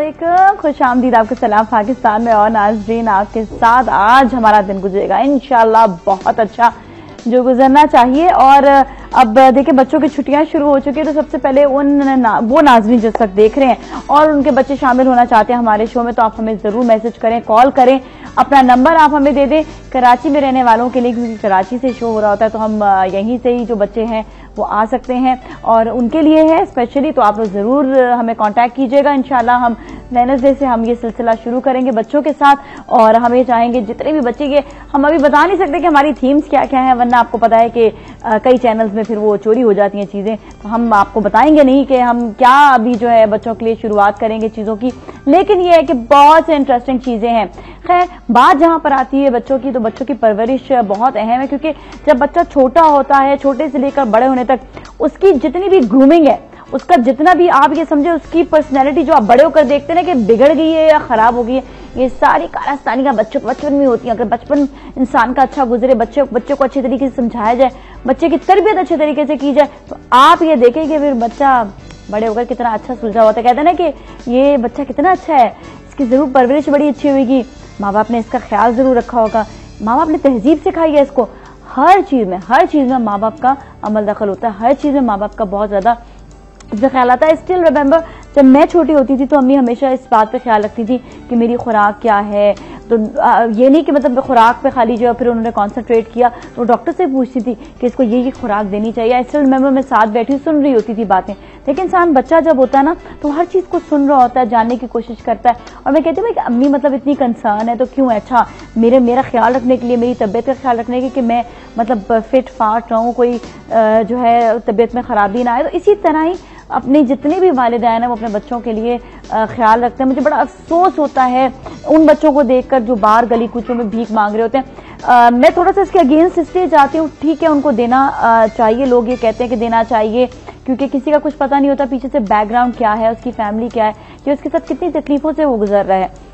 वालेकुम, खुश आमदीद आपको सलाम पाकिस्तान में। और नाज़रीन आपके साथ आज हमारा दिन गुजरेगा इंशाल्लाह बहुत अच्छा, जो गुजरना चाहिए। और अब देखिए बच्चों की छुट्टियां शुरू हो चुकी है, तो सबसे पहले वो नाज़रीन जिस वक्त देख रहे हैं और उनके बच्चे शामिल होना चाहते हैं हमारे शो में, तो आप हमें जरूर मैसेज करें, कॉल करें, अपना नंबर आप हमें दे दें। कराची में रहने वालों के लिए, क्योंकि कराची से शो हो रहा होता है, तो हम यहीं से ही जो बच्चे हैं वो आ सकते हैं और उनके लिए है स्पेशली, तो आप लोग जरूर हमें कांटेक्ट कीजिएगा। इंशाल्लाह हम वेडनेसडे से हम ये सिलसिला शुरू करेंगे बच्चों के साथ, और हमें चाहेंगे जितने भी बच्चे के, हम अभी बता नहीं सकते कि हमारी थीम्स क्या क्या है, वरना आपको पता है कि कई चैनल्स में फिर वो चोरी हो जाती हैं चीजें, तो हम आपको बताएंगे नहीं कि हम क्या अभी जो है बच्चों के लिए शुरुआत करेंगे चीजों की, लेकिन ये है कि बहुत से इंटरेस्टिंग चीजें हैं। खैर बात जहां पर आती है बच्चों की, तो बच्चों की परवरिश बहुत अहम है, क्योंकि जब बच्चा छोटा होता है, छोटे से लेकर बड़े होने तक, उसकी जितनी भी ग्रूमिंग है, उसका जितना भी आप ये समझे उसकी पर्सनैलिटी जो आप बड़े होकर देखते हैं ना कि बिगड़ गई है या खराब हो गई है, ये सारी कारस्तानी का बचपन में होती है। अगर बचपन इंसान का अच्छा गुजरे, बच्चे को अच्छे तरीके से समझाया जाए, बच्चे की तरबियत अच्छे तरीके से की जाए, तो आप ये देखें कि फिर बच्चा बड़े होकर कितना अच्छा सुलझा होता है। कहते हैं ना कि ये बच्चा कितना अच्छा है, इसकी जरूर परवरिश बड़ी अच्छी होगी, माँ बाप ने इसका ख्याल जरूर रखा होगा, माँ बाप ने तहजीब सिखाई है इसको। हर चीज में माँ बाप का अमल दखल होता है, हर चीज में माँ बाप का बहुत ज्यादा ख्याल आता है। स्टिल रिमेम्बर जब मैं छोटी होती थी तो अम्मी हमेशा इस बात पे ख्याल रखती थी कि मेरी खुराक क्या है, तो ये नहीं कि मतलब खुराक पे खाली जो फिर उन्होंने कॉन्सेंट्रेट किया, तो डॉक्टर से पूछती थी कि इसको ये खुराक देनी चाहिए। आई स्टिल रिमेम्बर मैं साथ बैठी सुन रही होती थी बातें, लेकिन इंसान बच्चा जब होता है ना तो हर चीज को सुन रहा होता है, जानने की कोशिश करता है। और मैं कहती हूँ कि अम्मी मतलब इतनी कंसर्न है तो क्यों है, अच्छा मेरा ख्याल रखने के लिए, मेरी तबीयत का ख्याल रखने के लिए कि मैं मतलब फिट फाट रहूँ, कोई जो है तबीयत में खराबी ना आए। तो इसी तरह ही अपने जितने भी वालिदैन हैं वो अपने बच्चों के लिए ख्याल रखते हैं। मुझे बड़ा अफसोस होता है उन बच्चों को देखकर जो बाहर गली कूचों में भीख मांग रहे होते हैं। मैं थोड़ा सा इसके अगेंस्ट इसलिए जाती हूँ, ठीक है उनको देना चाहिए, लोग ये कहते हैं कि देना चाहिए, क्योंकि किसी का कुछ पता नहीं होता पीछे से बैकग्राउंड क्या है, उसकी फैमिली क्या है, कि उसके साथ कितनी तकलीफों से वो गुजर रहा है।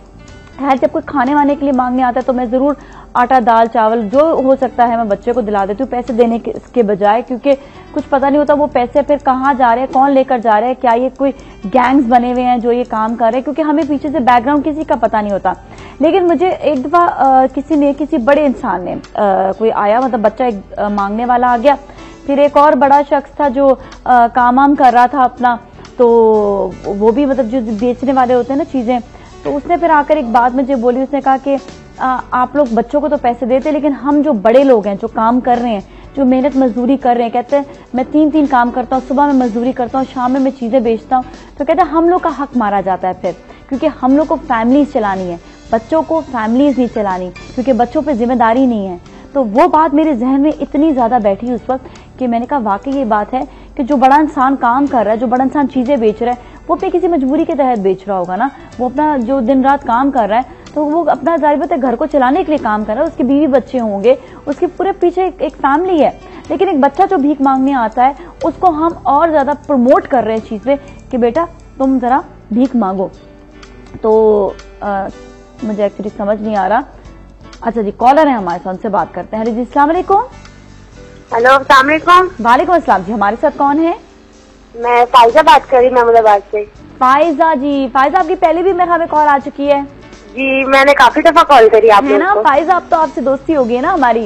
खैर जब कोई खाने वाने के लिए मांगने आता है तो मैं जरूर आटा दाल चावल जो हो सकता है मैं बच्चे को दिला देती हूँ, पैसे देने के बजाय, क्योंकि कुछ पता नहीं होता वो पैसे फिर कहाँ जा रहे हैं, कौन लेकर जा रहे हैं, क्या ये कोई गैंग्स बने हुए हैं जो ये काम कर रहे हैं, क्योंकि हमें पीछे से बैकग्राउंड किसी का पता नहीं होता। लेकिन मुझे एक दफा किसी बड़े इंसान ने कोई आया, मतलब बच्चा एक मांगने वाला आ गया, फिर एक और बड़ा शख्स था जो काम वाम कर रहा था अपना, तो वो भी मतलब जो बेचने वाले होते हैं ना चीजें, तो उसने फिर आकर एक बात मुझे बोली, उसने कहा कि आप लोग बच्चों को तो पैसे देते, लेकिन हम जो बड़े लोग हैं जो काम कर रहे हैं, जो मेहनत मजदूरी कर रहे हैं, कहते हैं मैं 3 काम करता हूँ, सुबह में मजदूरी करता हूँ, शाम में मैं चीजें बेचता हूँ, तो कहते हैं हम लोग का हक मारा जाता है फिर, क्योंकि हम लोग को फैमिलीज चलानी है, बच्चों को फैमिलीज नहीं चलानी, क्योंकि बच्चों पर जिम्मेदारी नहीं है। तो वो बात मेरे जहन में इतनी ज्यादा बैठी उस वक्त कि मैंने कहा वाकई ये बात है कि जो बड़ा इंसान काम कर रहा है, जो बड़ा इंसान चीजें बेच रहा है, वो अपनी किसी मजबूरी के तहत बेच रहा होगा ना, वो अपना जो दिन रात काम कर रहा है तो वो अपना जाहिर है घर को चलाने के लिए काम कर रहा है, उसके बीवी बच्चे होंगे, उसके पूरे पीछे एक फैमिली है। लेकिन एक बच्चा जो भीख मांगने आता है उसको हम और ज्यादा प्रमोट कर रहे हैं चीज पे कि बेटा तुम जरा भीख मांगो, तो मुझे एक्चुअली समझ नहीं आ रहा। अच्छा जी कॉलर है हमारे साथ, उनसे बात करते हैं। जी अस्सलाम वालेकुम। हेलो अस्सलाम वालेकुम। वालेकुम अस्सलाम जी, हमारे साथ कौन है? मैं फाइजा बात कर रही हूँ महमूदाबाद से। फाइजा जी, फाइजा आपकी पहले भी मेरे हमें कॉल आ चुकी है जी, मैंने काफी दफा कॉल करी आप है ना फाइजा, अब तो आपसे दोस्ती हो गई ना हमारी।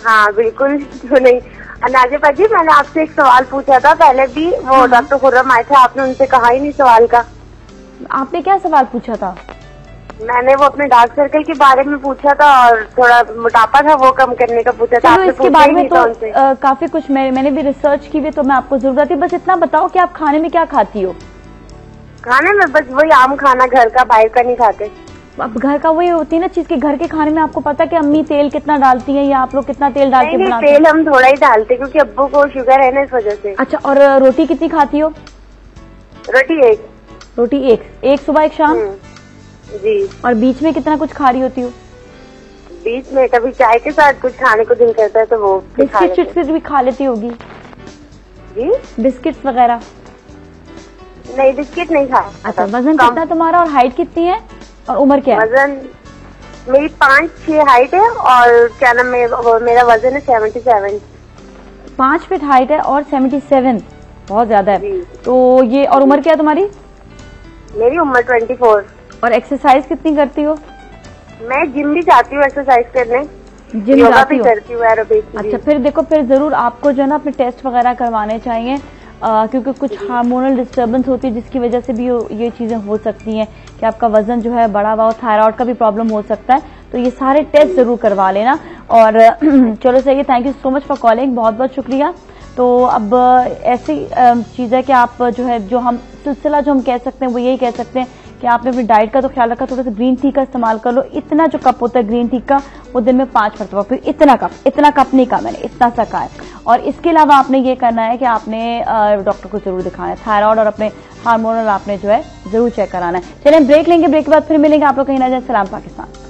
हाँ बिल्कुल, क्यों नहीं। नाजिफा जी मैंने आपसे एक सवाल पूछा था पहले भी, वो डॉक्टर खुर्रम आए थे, आपने उनसे कहा ही नहीं सवाल का। आपने क्या सवाल पूछा था? मैंने वो अपने डार्क सर्कल के बारे में पूछा था और थोड़ा मोटापा था वो कम करने का पूछा था। आपने इसके बारे में तो काफी कुछ मैंने भी रिसर्च की हुई, तो मैं आपको जरूर बताती हूँ। बस इतना बताओ कि आप खाने में क्या खाती हो? खाने में बस वही आम खाना, घर का, बाहर का नहीं खाते। अब घर का वही होती है ना चीज, के घर के खाने में आपको पता है कि अम्मी तेल कितना डालती है या आप लोग कितना तेल डाल के बनाते हैं? तेल हम थोड़ा ही डालते क्योंकि अब्बू को शुगर है ना, इस वजह से। अच्छा, और रोटी कितनी खाती हो? रोटी एक सुबह एक शाम जी। और बीच में कितना कुछ खा रही होती हो? बीच में कभी चाय के साथ कुछ खाने को दिल करता है तो वो बिस्किट भी खा लेती होगी जी? बिस्किट्स वगैरह? नहीं बिस्किट नहीं खा। अच्छा, वजन कितना तुम्हारा और हाइट कितनी है और उम्र क्या है? वजन मेरी 5'6" हाइट है और क्या नाम मेरा वजन है 77। 5 फीट हाइट है और 77, बहुत ज्यादा है। तो ये, और उम्र क्या है तुम्हारी? मेरी उम्र 24। और एक्सरसाइज कितनी करती हो? मैं जिम भी जाती हूँ एक्सरसाइज करने, जिम योगा जाती भी हो? करती हूँ एरोबिक्स भी। अच्छा, फिर देखो, फिर जरूर आपको जो है ना अपने टेस्ट वगैरह करवाने चाहिए, क्योंकि कुछ हार्मोनल डिस्टर्बेंस होती है जिसकी वजह से भी ये चीजें हो सकती हैं कि आपका वजन जो है बढ़ा हुआ हो, थायराइड का भी प्रॉब्लम हो सकता है, तो ये सारे टेस्ट जरूर करवा लेना। और चलो सही है, thank you so much for calling, बहुत बहुत शुक्रिया। तो अब ऐसी चीज है कि आप जो है, जो हम सिलसिला जो हम कह सकते हैं वो यही कह सकते हैं कि आपने अपनी डाइट का तो ख्याल रखा, थोड़ा सा ग्रीन टी का इस्तेमाल कर लो। इतना जो कप होता है ग्रीन टी का, वो दिन में 5 मरतबा, फिर इतना कप नहीं कहा मैंने, इतना सा कहा है। और इसके अलावा आपने ये करना है कि आपने डॉक्टर को जरूर दिखाना है, थायराइड और अपने हार्मोनल आपने जो है जरूर चेक कराना है। चलिए हम ब्रेक लेंगे, ब्रेक के बाद फिर मिलेंगे। आप लोग कहीं ना जाए। सलाम पाकिस्तान।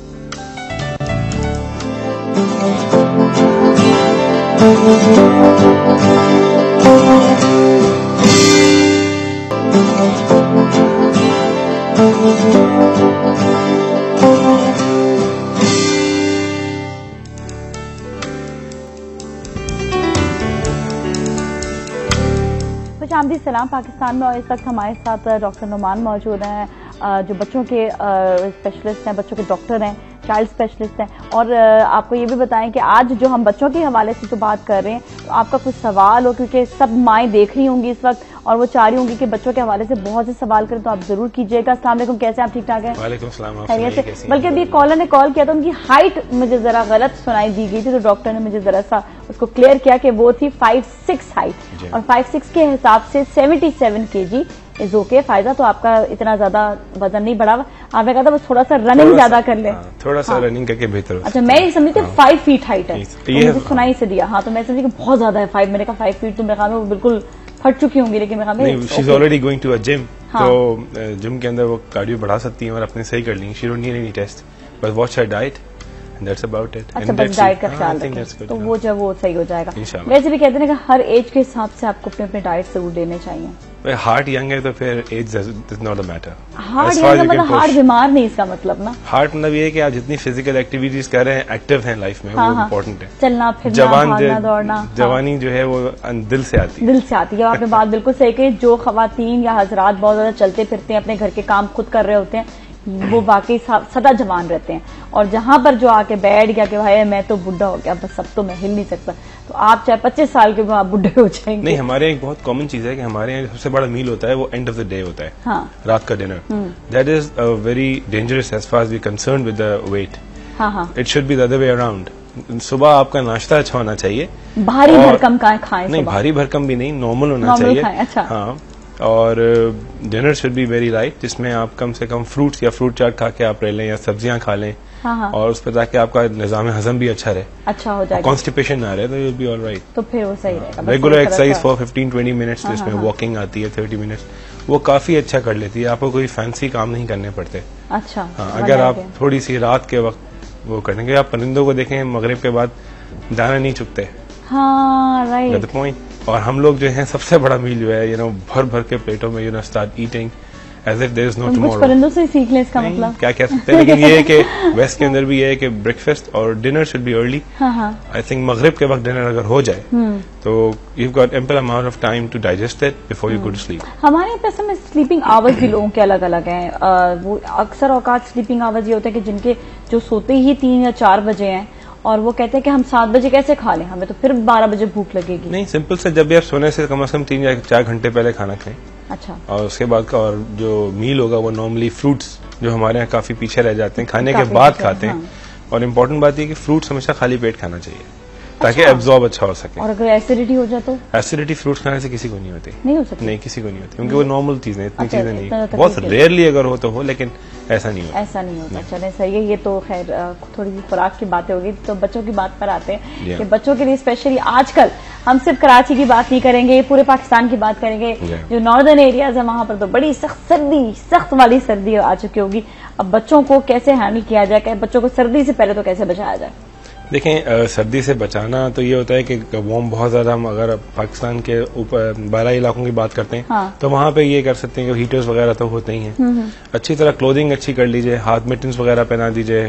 खुशामदीद सलाम पाकिस्तान में। और इस वक्त हमारे साथ डॉक्टर नुमान मौजूद हैं, जो बच्चों के स्पेशलिस्ट हैं, बच्चों के डॉक्टर हैं, चाइल्ड स्पेशलिस्ट हैं। और आपको ये भी बताएं कि आज जो हम बच्चों के हवाले से जो बात कर रहे हैं, तो आपका कुछ सवाल हो, क्योंकि सब माएँ देख रही होंगी इस वक्त और वो चाह रही होंगी कि बच्चों के हवाले से बहुत से सवाल करें, तो आप जरूर कीजिएगा। अस्सलाम वालेकुम, कैसे आप? ठीक ठाक हैं? वालेकुम सलाम। खैरियत से? बल्कि अभी कॉलर ने कॉल किया तो उनकी हाइट मुझे जरा गलत सुनाई दी गई थी, तो डॉक्टर ने मुझे जरा सा उसको क्लियर किया कि वो थी 5'6" हाइट, और 5'6" के हिसाब से 77 kg इज ओके। फायदा तो आपका इतना ज्यादा वजन नहीं बढ़ा, आपने कहा था बस थोड़ा सा रनिंग ज्यादा कर ले, थोड़ा सा रनिंग करके बेहतर। अच्छा, मैं ये समझती हूँ 5 फीट हाइट है, तो मुझे सुनाई से दिया। हाँ, तो मैं समझी कि बहुत ज्यादा है 5, मैंने कहा 5 फीट तो मेरे ख्याल में वो बिल्कुल फट चुकी होंगी, लेकिन मेरे ख्याल में she is already going to a gym, तो जिम के अंदर वो कार्डियो बढ़ा सकती हैं और अपने सही कर लेंगी। She don't need any test, बस watch her diet and that's about it. अच्छा, बस डाइट का ख्याल रखें तो वो जो वो सही हो जाएगा। वैसे भी कहते हैं कि हर एज के हिसाब से आपको अपने अपने डाइट जरूर लेने चाहिए। हार्ट यंग है तो फिर age is not a matter. Heart young मतलब हार्ट बीमार नहीं, इसका मतलब ना। हार्ट मतलब ये है कि आप जितनी फिजिकल एक्टिविटीज कर रहे हैं, एक्टिव हैं लाइफ में, वो इम्पोर्टेंट है। चलना फिरना, भागना दौड़ना। जवानी जो है वो दिल से आती है, दिल से आती है। आपने बात बिल्कुल सही कही। जो खवातीन या हजरात बहुत ज्यादा चलते फिरते हैं, अपने घर के काम खुद कर रहे होते हैं, वो वाकई सदा जवान रहते हैं। और जहां पर जो आके बैठ गया कि भाई मैं तो बुढ़ा हो गया, बस अब तो मैं हिल नहीं सकता, तो आप चाहे 25 साल के आप बुढ़े हो जाएंगे। नहीं, हमारे एक बहुत कॉमन चीज है कि हमारे यहाँ सबसे बड़ा मील होता है वो एंड ऑफ द डे होता है। हाँ। रात का dinner, that is very dangerous as far as we concern with the weight. It should be the other way around. सुबह आपका नाश्ता अच्छा होना चाहिए, भारी भरकम का खाएं। नहीं, भारी भरकम भी नहीं, नॉर्मल होना चाहिए। अच्छा। हाँ, और dinner should be very light, जिसमें आप कम से कम फ्रूट्स या फ्रूट चाट खा के आप रह लें या सब्जियां खा लें। हाँ। और उस पर ताकि आपका निजाम हजम भी अच्छा रहे, अच्छा हो जाए, कॉन्स्टिपेशन ना रहे, तो यू बी ऑल राइट। तो फिर वो सही रहेगा। रेगुलर एक्सरसाइज फॉर 15-20 मिनट्स, जिसमें वॉकिंग आती है 30 मिनट्स, वो काफी अच्छा कर लेती है। आपको कोई फैंसी काम नहीं करने पड़ते। अच्छा। हाँ, अगर आप थोड़ी सी रात के वक्त वो करेंगे, आप परिंदों को देखें मगरिब के बाद दाना नहीं चुगते। हाँ, राइट, द पॉइंट। और हम लोग जो है सबसे बड़ा मील जो है भर भर के प्लेटों में start eating as if there is no tomorrow. कुछ परिंदों से सीख ले इसका मतलब। क्या कह सकते हैं, लेकिन ये है कि वेस्ट के अंदर भी ये है कि ब्रेकफास्ट और dinner should be early. I think मगरिब के वक्त डिनर अगर हो जाए तो you got ample amount of time to digest it before you go to sleep. हमारे यहाँ में स्लीपिंग आवर्स भी लोगों के अलग अलग हैं। वो अक्सर औकात स्लीपिंग आवर्स ये होते हैं कि जिनके जो सोते ही 3 या 4 बजे हैं, और वो कहते हैं कि हम 7 बजे कैसे खा लें, हमें तो फिर 12 बजे भूख लगेगी। नहीं, सिंपल से जब भी आप सोने से कम 3 या 4 घंटे पहले खाना खाएं। अच्छा। और उसके बाद का और जो मील होगा वो नॉर्मली फ्रूट्स, जो हमारे यहाँ काफी पीछे रह जाते हैं, खाने के बाद खाते हैं। और इम्पोर्टेंट बात यह कि फ्रूट्स हमेशा खाली पेट खाना चाहिए ताकि एब्जॉर्ब अच्छा हो सके। और अगर एसिडिटी हो जाए तो? एसिडिटी फ्रूट्स खाने से किसी को नहीं होती। नहीं हो सकती? नहीं, किसी को नहीं होती, क्योंकि वो नॉर्मल चीजें, इतनी चीजें नहीं, बहुत रेयरली अगर हो तो हो, लेकिन ऐसा नहीं होता। ऐसा नहीं होता। चले सही है। ये तो खैर थोड़ी सी खुराक की बातें होगी। तो बच्चों की बात पर आते हैं कि बच्चों के लिए स्पेशली आजकल हम सिर्फ कराची की बात नहीं करेंगे, पूरे पाकिस्तान की बात करेंगे। जो नॉर्दर्न एरियाज है वहां पर तो बड़ी सख्त वाली सर्दी आ चुकी होगी। अब बच्चों को कैसे हैंडल किया जाए, बच्चों को सर्दी से पहले तो कैसे बचाया जाए? देखें, सर्दी से बचाना तो ये होता है कि वार्म बहुत ज्यादा, हम अगर पाकिस्तान के ऊपर बालाई इलाकों की बात करते हैं तो वहां पे ये कर सकते हैं कि हीटर्स वगैरह तो होते ही हैं। अच्छी तरह क्लोथिंग अच्छी कर लीजिए, हाथ में टिन्स वगैरह पहना दीजिए,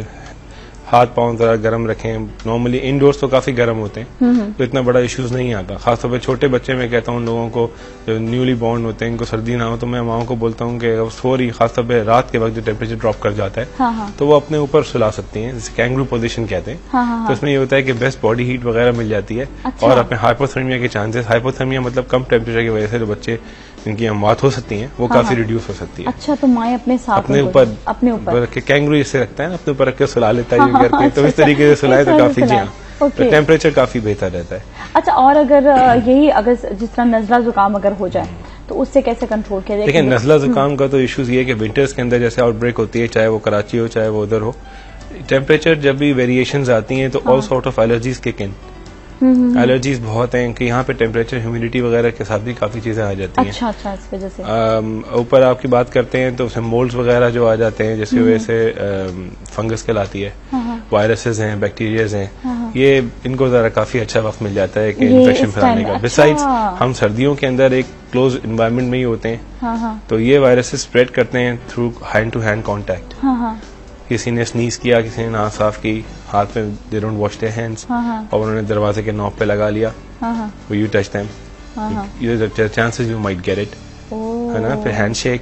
हाथ पाँव जरा गर्म रखें। नॉर्मली इंडोर्स तो काफी गर्म होते हैं तो इतना बड़ा इश्यूज नहीं आता। खासतौर पर छोटे बच्चे मैं कहता हूँ लोगों को जो न्यूली बॉर्न होते हैं इनको सर्दी ना हो तो मैं माओ को बोलता हूँ कि सो रही खासतौर पर रात के वक्त जो टेम्परेचर ड्रॉप कर जाता है तो वो अपने ऊपर सुला सकती हैं, जिसे कैंगरू पोजीशन कहते हैं। तो इसमें ये होता है कि बेस्ट बॉडी हीट वगैरह मिल जाती है और अपने हाइपोथर्मिया के चांसेस, हाइपोथर्मिया मतलब कम टेम्परेचर की वजह से जो बच्चे जिनकी मौत हो सकती है वो काफी रिड्यूस हो सकती है। अच्छा, तो माए अपने साथ अपने ऊपर रख के कैंगरू इससे रखता है ना, अपने ऊपर रख के सुला लेता है करके, तो इस तरीके से सुलाए तो काफी जी हाँ तो टेम्परेचर काफी बेहतर रहता है। अच्छा, और अगर यही अगर जिस तरह नजला जुकाम अगर हो जाए तो उससे कैसे कंट्रोल किया जाए? देखिए नजला जुकाम का तो इश्यूज ये है कि विंटर्स के अंदर जैसे आउटब्रेक होती है, चाहे वो कराची हो चाहे वो उधर हो, टेम्परेचर जब भी वेरिएशंस आती हैं तो all sort of allergies kick in. Allergies बहुत हैं कि यहाँ पे टेम्परेचर ह्यूमिडिटी वगैरह के साथ भी काफी चीजें आ जाती हैं। अच्छा, इस वजह से ऊपर आपकी बात करते हैं तो उसमें मोल्ड्स वगैरह जो आ जाते हैं जिसकी वजह से फंगस कहलाती है, वायरसेस हैं, बैक्टीरियाज हैं, ये इनको जरा काफी अच्छा वक्त मिल जाता है कि इन्फेक्शन फैलाने का। बिसाइड्स हम सर्दियों के अंदर एक क्लोज इन्वायरमेंट में ही होते हैं तो ये वायरसेस स्प्रेड करते हैं through hand to hand contact. किसी ने स्नीज किया, किसी ने नाक साफ की, हाथ में they don't wash their hands और उन्होंने दरवाजे के नॉब पे लगा लिया, you touch them, chances you might get it, है ना। फिर हैंडशेक,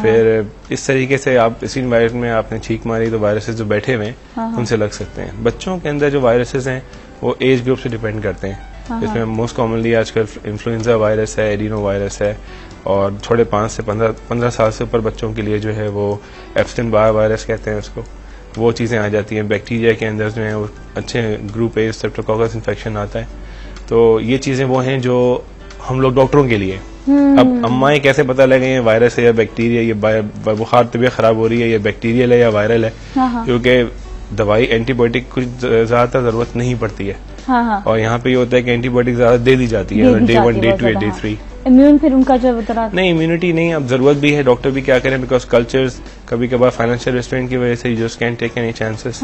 फिर इस तरीके से आप इसी एनवायरनमेंट में आपने छींक मारी तो वायरसेस जो बैठे हुए हैं उनसे लग सकते हैं। बच्चों के अंदर जो वायरसेस हैं वो एज ग्रुप से डिपेंड करते हैं। इसमें मोस्ट कॉमनली आजकल इन्फ्लुएंजा वायरस है, एडिनो वायरस है, और थोड़े 5 से 15 साल से ऊपर बच्चों के लिए जो है वो एप्स्टिन बार वायरस कहते हैं उसको, वो चीजें आ जाती हैं। बैक्टीरिया के अंदर जो है वो अच्छे ग्रुप ए स्ट्रेप्टोकोकस इन्फेक्शन आता है। तो ये चीजें वो हैं जो हम लोग डॉक्टरों के लिए, अब अम्माएं कैसे पता लगे ये वायरस है या बैक्टीरिया, ये बुखार तबीयत खराब हो रही है, ये बैक्टीरियल है या वायरल है, क्योंकि दवाई एंटीबायोटिक कुछ ज्यादातर जरूरत नहीं पड़ती है। और यहाँ पे ये होता है कि एंटीबायोटिक ज्यादा दे दी जाती है डे 1 डे 2 डे 3। इम्यून फिर उनका जो तरह नहीं, इम्यूनिटी नहीं, अब जरूरत भी है, डॉक्टर भी क्या करें, बिकॉज कल्चर्स कभी कभार फाइनेंशियल रेस्टोरेंट की वजह से you just can take any chances,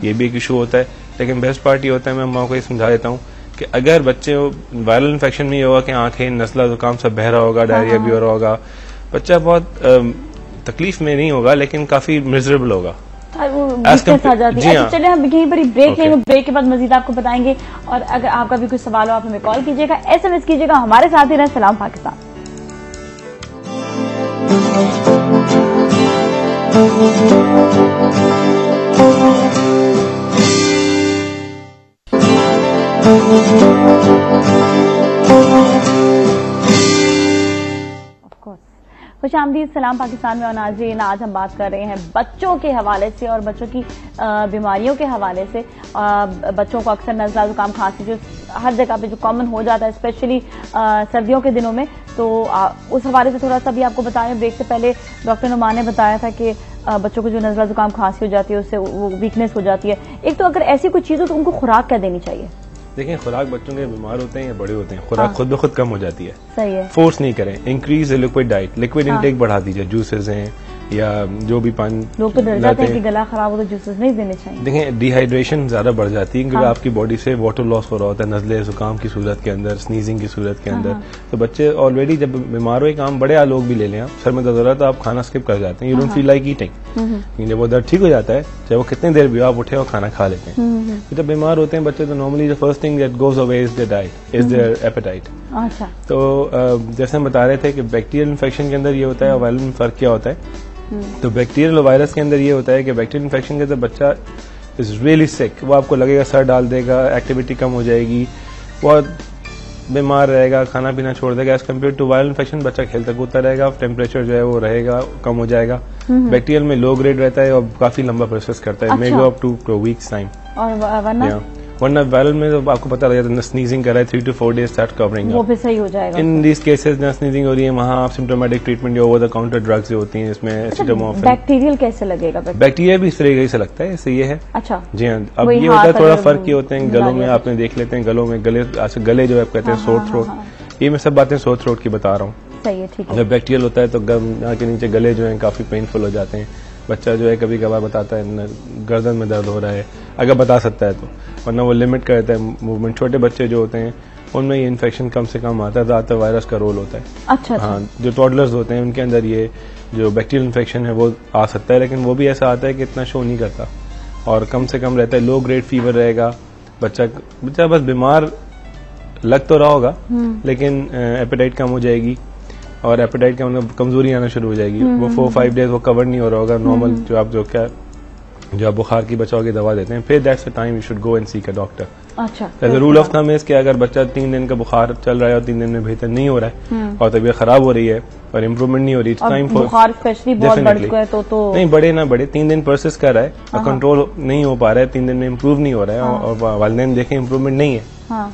ये भी एक इशू होता है। लेकिन बेस्ट पार्ट ये होता है, मैं अम्मा को ये समझा देता हूँ कि अगर बच्चे वायरल इन्फेक्शन में ये होगा कि आंखें, नजला, जुकाम सब बह रहा होगा, डायरिया भी हो रहा होगा, बच्चा बहुत तकलीफ में नहीं होगा लेकिन काफी मिजरेबल होगा, वो वीकनेस आ जाती है। चलिए हम यहीं पर ब्रेक लेंगे, ब्रेक के बाद मजीद आपको बताएंगे। और अगर आपका भी कुछ सवाल हो आप हमें कॉल कीजिएगा, SMS कीजिएगा, हमारे साथ ही रहें। सलाम पाकिस्तान। खुश आमदीद सलाम पाकिस्तान में। और नाज़रीन, आज हम बात कर रहे हैं बच्चों के हवाले से और बच्चों की बीमारियों के हवाले से। बच्चों को अक्सर नज़ला जुकाम खांसी जो हर जगह पे जो कॉमन हो जाता है, स्पेशली सर्दियों के दिनों में, तो उस हवाले से थोड़ा सा भी आपको बताएं। ब्रेक से पहले डॉक्टर नुमान ने बताया था कि बच्चों को जो नज़ला जुकाम खांसी हो जाती है उससे वो वीकनेस हो जाती है। एक तो अगर ऐसी कोई चीज हो तो उनको खुराक क्या देनी चाहिए? देखिए, खुराक बच्चों के बीमार होते हैं या बड़े होते हैं, खुराक खुद ब खुद कम हो जाती है। सही है, फोर्स नहीं करें। Increase liquid diet, liquid intake बढ़ा दीजिए, जूसेस हैं या जो भी पानी। लोग तो डर जाते हैं कि गला खराब हो तो जूसेस नहीं देने चाहिए। देखिए, डिहाइड्रेशन ज्यादा बढ़ जाती है क्योंकि आपकी बॉडी से वाटर लॉस हो रहा होता है नजले जुकाम की सूरत के अंदर, स्नीजिंग की सूरत के अंदर। तो बच्चे ऑलरेडी जब बीमार हो, एक आम बड़े लोग भी ले लें, आप सर में दर्द हो रहा है तो आप खाना स्किप कर जाते हैं, you don't feel like eating. जब वो दर्द ठीक हो जाता है, चाहे वो कितनी देर भी हो, आप उठे और खाना खा लेते हैं। तो जब बीमार होते हैं बच्चे तो normally the first thing that goes away is their diet, is their appetite. अच्छा, तो जैसे हम बता रहे थे कि बैक्टीरियल इन्फेक्शन के अंदर ये होता है और वायरल में फर्क क्या होता है। तो बैक्टीरियल और वायरस के अंदर ये होता है कि बैक्टीरियल इन्फेक्शन के अंदर बच्चा इज रियली सिक, वो आपको लगेगा सर डाल देगा, एक्टिविटी कम हो जाएगी, बहुत बीमार रहेगा, खाना पीना छोड़ देगा। As compare to viral infection बच्चा खेलता कूदता रहेगा, टेम्परेचर जो है वो रहेगा, कम हो जाएगा। बैक्टीरियल में लो ग्रेड रहता है और काफी लंबा प्रोसेस करता है, may go up to weeks time. और वरना वायरल में तो आपको पता लग जाता है, स्नीजिंग कर रहा है 3 to 4 days स्टार्ट कवरिंग, वो भी सही हो जाएगा। इन दीज केसेस जहाँ स्नीजिंग हो रही है वहाँ आप सिम्टोमेटिक ट्रीटमेंट जो ओवर द काउंटर ड्रग्स जो होती हैं इसमें एसिटामोफेन। बैक्टीरियल कैसे लगेगा? बैक्टीरिया भी इस तरीके से लगता है, इससे ये है। अच्छा, जी हाँ। अब ये होता है थोड़ा फर्क ये होते हैं गलों में, आपने देख लेते हैं गलों में, गले जो आप कहते हैं सोर थ्रोट, ये मैं सब बातें सोर थ्रोट की बता रहा हूँ। सही है, ठीक है। जब बैक्टीरियल होता है तो यहाँ के नीचे गले जो है काफी पेनफुल हो जाते हैं। बच्चा जो है कभी कभार बताता है गर्दन में दर्द हो रहा है, अगर बता सकता है तो, वरना वो लिमिट करता है मूवमेंट। छोटे बच्चे जो होते हैं उनमें ये इन्फेक्शन कम से कम आता है, ज्यादातर वायरस का रोल होता है। अच्छा, हाँ, जो टॉडलर्स होते हैं उनके अंदर ये जो बैक्टीरियल इन्फेक्शन है वो आ सकता है, लेकिन वो भी ऐसा आता है कि इतना शो नहीं करता। और कम से कम रहता है, लो ग्रेड फीवर रहेगा, बच्चा बस बीमार लग तो रहा होगा लेकिन एपेटाइट कम हो जाएगी और एपेटाइट का मतलब कमजोरी आना शुरू हो जाएगी। वो 4-5 डेज वो कवर नहीं हो रहा होगा नॉर्मल जो आप बुखार की बचाव की दवा देते हैं, फिर that's the time you should go and seek a doctor. अच्छा, as a rule of thumb is कि अगर बच्चा 3 दिन का बुखार चल रहा है और 3 दिन में बेहतर नहीं हो रहा है और तबीयत खराब हो रही है और इम्प्रूवमेंट नहीं हो रही, टाइम फॉर बुखार स्पेशली बहुत बढ़ चुका है तो नहीं बढ़े ना बढ़े, 3 दिन परसिस्ट कर रहा है और कंट्रोल नहीं हो पा रहा है, 3 दिन में इम्प्रूव नहीं हो रहा है और वालिदैन देखें इम्प्रूवमेंट नहीं है,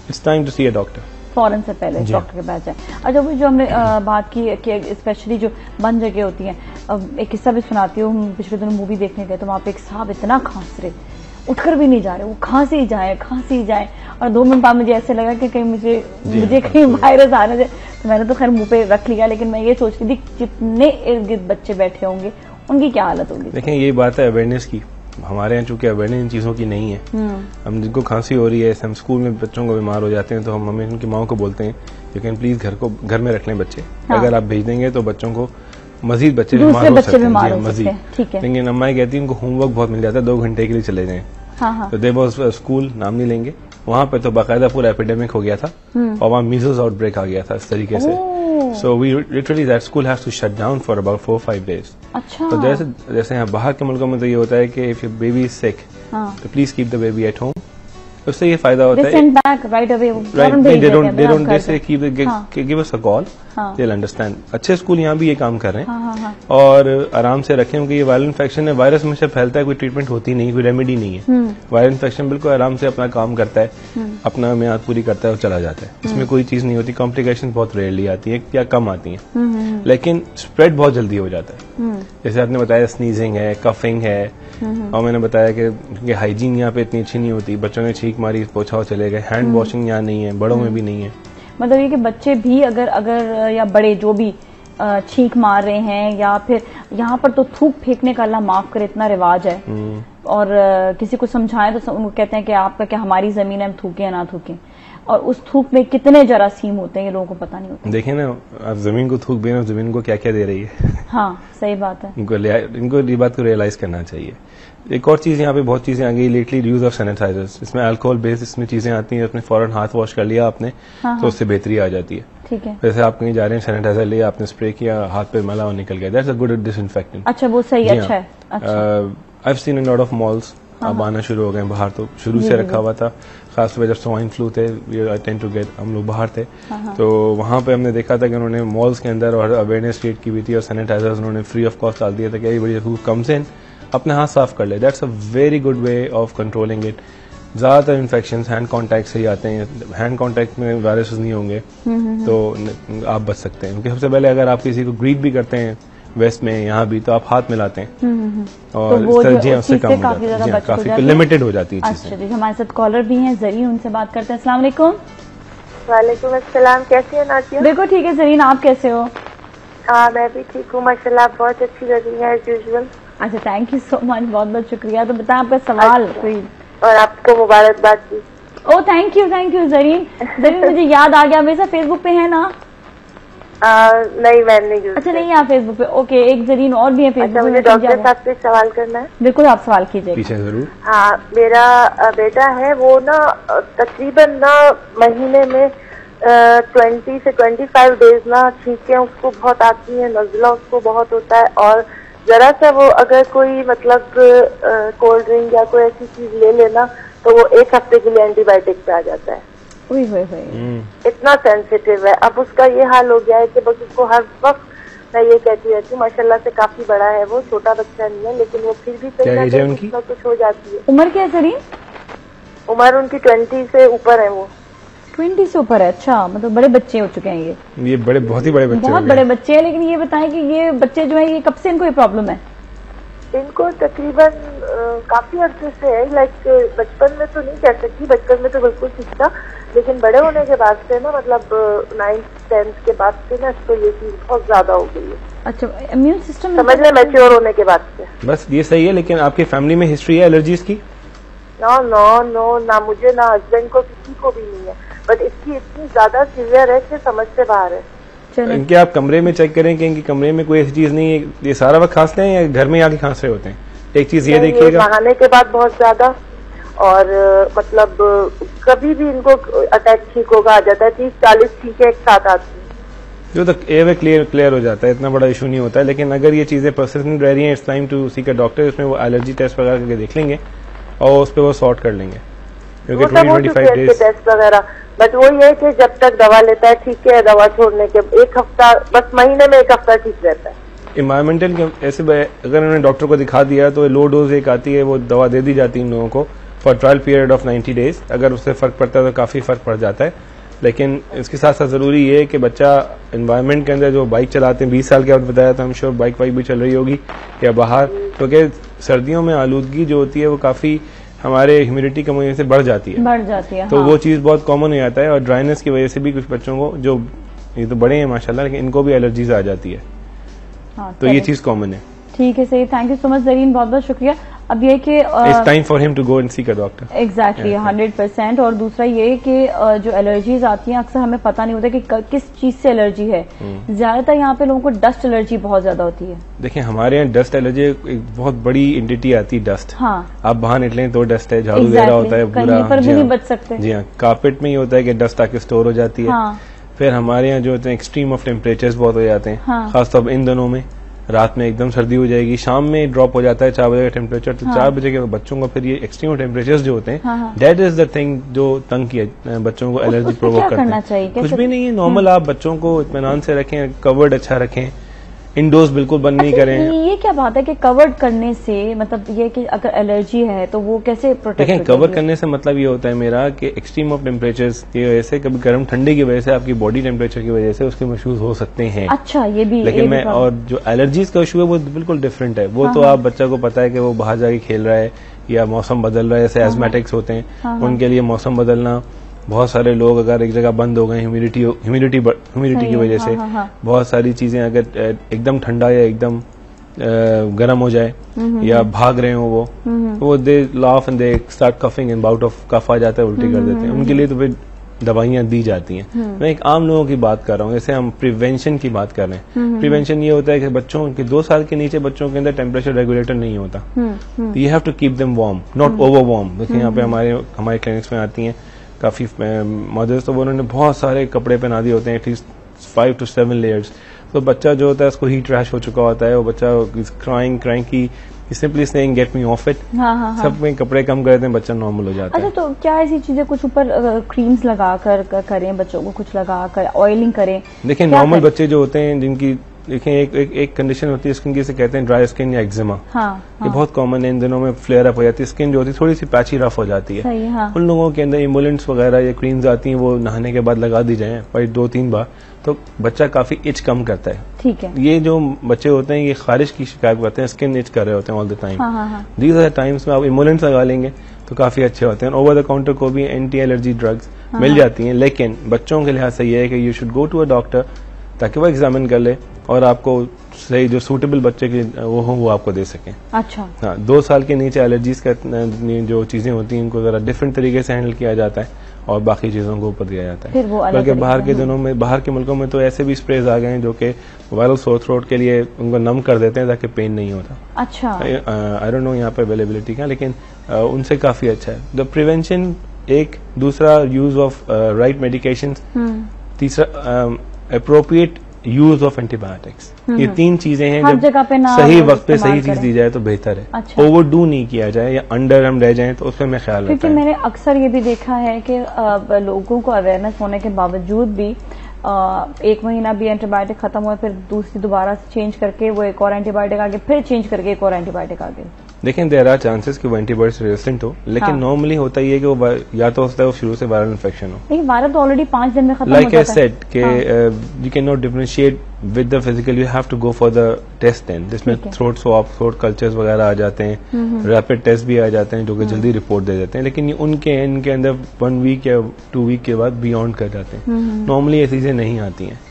it's time to see a doctor. फौरन से पहले डॉक्टर के पास जाए। अच्छा, वो जो हमने बात की कि स्पेशली जो बंद जगह होती हैं, एक किस्सा भी सुनाती हूँ, हम पिछले दिनों मूवी देखने गए तो वहाँ पे एक साहब इतना खांस रहे, उठकर भी नहीं जा रहे, वो खांसी ही जाए और 2 मिनट बाद मुझे ऐसे लगा कि कहीं मुझे कहीं वायरस आने दे, तो मैंने तो खैर मुंह पे रख लिया, लेकिन मैं ये सोच रही थी जितने इर्द गिर्द बच्चे बैठे होंगे उनकी क्या हालत होगी। देखें, ये बात है अवेयरनेस की, हमारे यहाँ चूंकि अवेयरनेस इन चीजों की नहीं है, हम जिनको खांसी हो रही है, हम स्कूल में बच्चों को बीमार हो जाते हैं तो हम उनकी माओ को बोलते हैं यू कैन प्लीज घर में रख लें बच्चे, अगर आप भेज देंगे तो बच्चों को मजीद बच्चे बीमार हो सकते हैं मजीद। लेकिन अम्मा कहती है उनको होमवर्क बहुत मिल जाता है, 2 घंटे के लिए चले जाएं, तो दे वाज स्कूल, नाम नहीं लेंगे, वहां पे तो बाकायदा पूरा एपिडेमिक हो गया था और वहां मीजल्स आउटब्रेक आ गया था इस तरीके से। So we literally that school has to shut down for about 4-5 days. अच्छा। तो जैसे यहाँ बाहर के मुल्कों में तो ये होता है कि if your baby is sick, तो please keep the baby at home. उससे ये फायदा होता है। They send back right away. Right, they don't. They say give us a call. They'll understand. अच्छे स्कूल यहाँ भी ये काम कर रहे हैं और आराम से रखें, क्योंकि ये वायरल इन्फेक्शन है, वायरस में से फैलता है, कोई ट्रीटमेंट होती नहीं, कोई रेमेडी नहीं है। वायरल इन्फेक्शन बिल्कुल आराम से अपना काम करता है, अपना मियाद पूरी करता है और चला जाता है, इसमें कोई चीज नहीं होती, कॉम्प्लिकेशन बहुत रेयरली आती है या कम आती है, लेकिन स्प्रेड बहुत जल्दी हो जाता है। जैसे आपने बताया स्नीजिंग है, कफिंग है, और मैंने बताया कि हाइजीन यहाँ पे इतनी अच्छी नहीं होती, बच्चों ने छींक मारी पोछा चले गए, हैंड वॉशिंग यहाँ नहीं है, बड़ों में भी नहीं है। मतलब ये कि बच्चे भी अगर या बड़े जो भी छींक मार रहे हैं, या फिर यहाँ पर तो थूक फेंकने का अल्लाह माफ करे इतना रिवाज है, और किसी को समझाएं तो उनको कहते हैं कि आपका क्या हमारी जमीन है, हम थूके या ना थूके, और उस थूक में कितने जरासीम होते हैं ये लोगों को पता नहीं होता। देखिए ना, आप जमीन को थूक भी ना, जमीन को क्या क्या दे रही है। हाँ, सही बात है, इनको ये बात को रियलाइज करना चाहिए। एक और चीज यहाँ पे बहुत चीजें आ गई लेटली, यूज ऑफ सैनिटाइजर्स, इसमें अल्कोहल बेस्ड इसमें चीजें आती हैं, अपने फौरन हाथ वॉश कर लिया आपने तो उससे बेहतरी आ जाती है। ठीक है, वैसे आप कहीं जा रहे हैं, सैनिटाइजर लिया आपने, स्प्रे किया, हाथ पे मला और निकल गया, दैट्स अ गुड डिसइंफेक्टेंट। अच्छा, वो सही, अच्छा है। I have seen a lot of malls अब आना शुरू हो गए बाहर, तो शुरू से रखा हुआ था, खासतौर पर जब स्वाइन फ्लू थे, हम लोग बाहर थे, तो वहां पे हमने देखा था कि उन्होंने मॉल्स के अंदर और अवेयरनेस क्रिएट की हुई थी और सैनिटाइजर्स उन्होंने फ्री ऑफ कॉस्ट डाल दिया था कि बड़ी हु कम्स इन अपने हाथ साफ कर ले। That's a very good way of controlling it. ज्यादातर इन्फेक्शन हैंड कॉन्टैक्ट से ही आते हैं, हैंड कॉन्टैक्ट में वायरस नहीं होंगे तो आप बच सकते हैं, क्योंकि सबसे पहले अगर आप किसी को ग्रीट भी करते हैं वेस्ट में यहाँ भी, तो आप हाथ मिलाते हैं और तो इस तरह जी उससे कम हो जाती है, काफी लिमिटेड हो जाती है। अच्छा जी, हमारे साथ कॉलर भी हैं जरीन, उनसे बात करते हैं। अस्सलाम वालेकुम। वालेकुम अस्सलाम, कैसी है नाजिया? बिल्कुल ठीक है जरीन, आप कैसे हो? मैं भी ठीक हूँ माशाल्लाह, बहुत अच्छी लग रही है एज यूजुअल। अच्छा, थैंक यू सो मच, बहुत बहुत शुक्रिया। तो बताएं आपका सवाल। और आपको मुबारकबाद जी। ओ थैंक यू जरीन। मुझे याद आ गया, मेरे साथ फेसबुक पे है ना? नहीं, मैं नहीं। अच्छा, नहीं आप फेसबुक पे, ओके। एक जरीन और भी है फेसबुक पे। मुझे डॉक्टर साहब से सवाल करना है। बिल्कुल, आप सवाल कीजिए। पीछे जरूर। हाँ, मेरा बेटा है, वो ना तकरीबन ना महीने में 20 से 25 डेज ना छींकें उसको बहुत आती है, नज़ला उसको बहुत होता है, और जरा सा वो अगर कोई मतलब कोल्ड ड्रिंक या कोई ऐसी चीज ले लेना तो वो 1 हफ्ते के लिए एंटीबायोटिक पे आ जाता है। इतना सेंसिटिव है। अब उसका ये हाल हो गया है कि बस उसको हर वक्त मैं ये कहती रहती हूँ, माशाल्लाह से काफी बड़ा है वो, छोटा बच्चा नहीं है, लेकिन वो फिर भी कहीं ना कुछ हो जाती है। उम्र क्या है सरी? उम्र उनकी 20 से ऊपर है। वो 20 से ऊपर है? अच्छा, मतलब बड़े बच्चे हो चुके हैं ये बहुत ही बड़े बच्चे, बहुत बड़े बच्चे हैं। लेकिन ये बताएं कि ये बच्चे जो है, ये कब से इनको ये प्रॉब्लम है? इनको तकरीबन काफी अर्से से है, लाइक बचपन में तो नहीं कह सकती, बचपन में तो बिल्कुल ठीक था, लेकिन बड़े होने के बाद से ना, मतलब 9th 10th के बाद से ना इसको ये चीज बहुत ज्यादा हो गई है। अच्छा, इम्यून सिस्टम समझ लें मैच्योर होने के बाद से। बस ये सही है, लेकिन आपकी फैमिली में हिस्ट्री है एलर्जीज की? नो, ना मुझे ना हस्बैंड को, किसी को भी नहीं है, बट इसकी इतनी ज्यादा सीवियर है कि समझ से बाहर है। इनके आप कमरे में चेक करें कि इनके कमरे में कोई ऐसी चीज नहीं है, ये सारा वक्त खांसते हैं या घर में आके खांस रहे होते हैं? एक चीज ये देखिएगा, नहाने के बाद बहुत ज्यादा, और मतलब कभी भी इनको अटैक ठीक होगा आ जाता है, 30-40 ठीक है एक साथ आती है, जो तक एयर क्लियर हो जाता है, इतना बड़ा इशू नहीं होता है। लेकिन अगर ये चीजें परसिस्टेंट रह रही हैं, it's time to seek a doctor, उसमें वो एलर्जी टेस्ट वगैरह करके देख लेंगे और उस पर वो सॉर्ट कर लेंगे, क्योंकि 20-25 डेज टेस्ट वगैरह। बट वो ये है कि जब तक दवा लेता है ठीक है, दवा छोड़ने के 1 हफ्ता, बस महीने में 1 हफ्ता ठीक रहता है। इन्वायरमेंटल के ऐसे अगर उन्होंने डॉक्टर को दिखा दिया तो लो डोज एक आती है, वो दवा दे दी जाती है इन लोगों को for trial period of 90 days. अगर उससे फर्क पड़ता है तो काफी फर्क पड़ जाता है। लेकिन इसके साथ साथ जरूरी ये है कि बच्चा एनवायरनमेंट के अंदर जो बाइक चलाते हैं, 20 साल के बाद बताया था, हम श्योर बाइक वाइक भी चल रही होगी या बाहर, क्योंकि सर्दियों में आलूदगी जो होती है वो काफी हमारे ह्यूमिडिटी कम होने से बढ़ जाती है। तो हाँ। वो चीज बहुत कॉमन हो जाता है, और ड्राइनेस की वजह से भी कुछ बच्चों को, जो ये तो बड़े हैं माशाल्लाह, लेकिन इनको भी एलर्जीज आ जाती है। हाँ, तो ये चीज कॉमन है। ठीक है, सही, thank you so much Zareen, बहुत बहुत शुक्रिया। अब ये कि it's time for him to go and seek a doctor. Exactly 100%। और दूसरा ये कि जो एलर्जीज आती हैं अक्सर हमें पता नहीं होता कि किस चीज से एलर्जी है। ज्यादातर यहाँ पे लोगों को डस्ट एलर्जी बहुत ज्यादा होती है। देखिए हमारे यहाँ डस्ट एलर्जी एक बहुत बड़ी एंटिटी आती है, डस्ट। हाँ, आप बाहर निकलें तो डस्ट है, झाड़ू वगैरह होता है, कहीं पर भी नहीं बच सकते। जी हाँ, कारपेट में ही होता है कि डस्ट आके स्टोर हो जाती है। हाँ। फिर हमारे यहाँ जो होते हैं एक्सट्रीम ऑफ टेम्परेचर्स बहुत हो जाते हैं। हाँ। खासतौर इन दिनों में रात में एकदम सर्दी हो जाएगी, शाम में ड्रॉप हो जाता है 4 बजे का टेम्परेचर, तो 4 बजे के बच्चों को फिर ये एक्सट्रीम टेम्परेचर्स जो होते हैं, दैट इज द थिंग जो तंग किया बच्चों को एलर्जी प्रोवोक करते हैं। कुछ भी नहीं है, नॉर्मल आप बच्चों को इत्मीनान से रखें, कवर्ड अच्छा रखें, इंडोर्स बिल्कुल बंद नहीं करें। ये क्या बात है कि कवर्ड करने से मतलब ये कि अगर एलर्जी है तो वो कैसे प्रोटेक्ट? देखें, कवर करने से मतलब ये होता है मेरा कि एक्सट्रीम ऑफ टेम्परेचर्स की वजह से, कभी गर्म ठंडे की वजह से, आपकी बॉडी टेम्परेचर की वजह से उसके इश्यूज हो सकते हैं। अच्छा, ये भी। लेकिन मैं, और जो एलर्जीज का इशू है वो बिल्कुल डिफरेंट है। वो तो आप बच्चा को पता है कि वो बाहर जाके खेल रहा है या मौसम बदल रहा है, जैसे एस्मेटिक्स होते हैं, उनके लिए मौसम बदलना, बहुत सारे लोग अगर एक जगह बंद हो गए ह्यूमिडिटी की वजह से, बहुत सारी चीजें अगर एकदम ठंडा या एकदम गर्म हो जाए या भाग रहे हो वो they laugh and they start coughing and bout of cough आ जाता है, उल्टी कर देते हैं। उनके लिए तो फिर दवाइयां दी जाती हैं। मैं एक आम लोगों की बात कर रहा हूँ, जैसे हम प्रिवेंशन की बात कर रहे हैं। प्रिवेंशन ये होता है कि बच्चों के 2 साल के नीचे बच्चों के अंदर टेम्परेचर रेगुलेटर नहीं होता। You have to keep them warm, not over warm. देखिए यहाँ पे हमारे क्लिनिक्स में आती हैं काफी मदर्स, तो उन्होंने बहुत सारे कपड़े पहना दिए होते हैं, एटलीस्ट 5 to 7 लेयर्स। तो बच्चा जो होता है उसको हीट रैश हो चुका होता है, वो बच्चा क्राइंग की simply saying get me of it. सब में कपड़े कम कर देते हैं, बच्चा नॉर्मल हो जाता है। अच्छा, तो क्या ऐसी चीजें कुछ ऊपर क्रीम्स लगाकर करें, बच्चों को कुछ लगाकर ऑयलिंग करें? देखिए नॉर्मल बच्चे जो होते हैं जिनकी, देखिए एक कंडीशन होती है स्किन की, जिसे कहते हैं ड्राई स्किन या एक्जिमा। ये बहुत कॉमन है, इन दिनों में फ्लेयर अप हो जाती है, स्किन जो होती है थोड़ी सी पैची रफ हो जाती है। सही, हाँ। उन लोगों के अंदर इमोलेंट्स वगैरह या क्रीम्स आती हैं, वो नहाने के बाद लगा दी जाए पर 2-3 बार, तो बच्चा काफी इच कम करता है। ठीक है। ये जो बच्चे होते हैं ये खारिश की शिकायत करते हैं, स्किन इच कर रहे होते हैं all the time. These are times में आप इमोलेंट्स लगा लेंगे तो काफी अच्छे होते हैं। ओवर द काउंटर को भी एंटी एलर्जी ड्रग्स मिल जाती हैं, लेकिन बच्चों के लिहाज से ये है कि you should go to a doctor ताकि वो एग्जामिन कर ले और आपको सही जो सूटेबल बच्चे के वो हो वो आपको दे सकें। अच्छा। हाँ, 2 साल के नीचे एलर्जीज का जो चीजें होती हैं उनको जरा डिफरेंट तरीके से हैंडल किया जाता है और बाकी चीजों को ऊपर दिया जाता है। बल्कि बाहर के दिनों में, बाहर के मुल्कों में तो ऐसे भी स्प्रेज आ गए हैं जो कि वायरल सोर थ्रोट के लिए उनको नम कर देते हैं ताकि पेन नहीं होता। अच्छा। आई डोंट नो यहाँ पे अवेलेबिलिटी का, लेकिन उनसे काफी अच्छा है। द प्रिवेंशन एक, दूसरा यूज ऑफ राइट मेडिकेशन, तीसरा अप्रोप्रिएट यूज ऑफ एंटीबायोटिक्स। ये 3 चीजें हैं, जब सही वक्त पे सही चीज दी जाए तो बेहतर है। अच्छा। ओवरडू नहीं किया जाए या अंडर हम रह जाए तो उसमें मैं ख्याल रखता है। क्योंकि मैंने अक्सर ये भी देखा है कि लोगों को अवेयरनेस होने के बावजूद भी 1 महीना भी एंटीबायोटिक खत्म हुआ, फिर दोबारा से चेंज करके वो एक और एंटीबायोटिक आगे, फिर चेंज करके एक और एंटीबायोटिक आगे। देखें, देयर आर चांसेस कि वो एंटीबायोटिक रेजिस्टेंट हो, लेकिन नॉर्मली होता ही है कि वो या तो होता है वो शुरू से वायरल इन्फेक्शन हो। लेकिन वायरल तो ऑलरेडी 5 दिन में खत्म हो जाता है। लाइक आई सेड कि you can not differentiate with the physical, you have to go for the test then, जिसमें थ्रोट स्वैप, थ्रोट कल्चर्स वगैरह आ जाते हैं, रैपिड टेस्ट भी आ जाते हैं जो कि जल्दी रिपोर्ट दे देते हैं, लेकिन उनके इनके अंदर 1 वीक या 2 वीक के बाद बियॉन्ड कर जाते हैं। नॉर्मली ये चीजें नहीं आती हैं।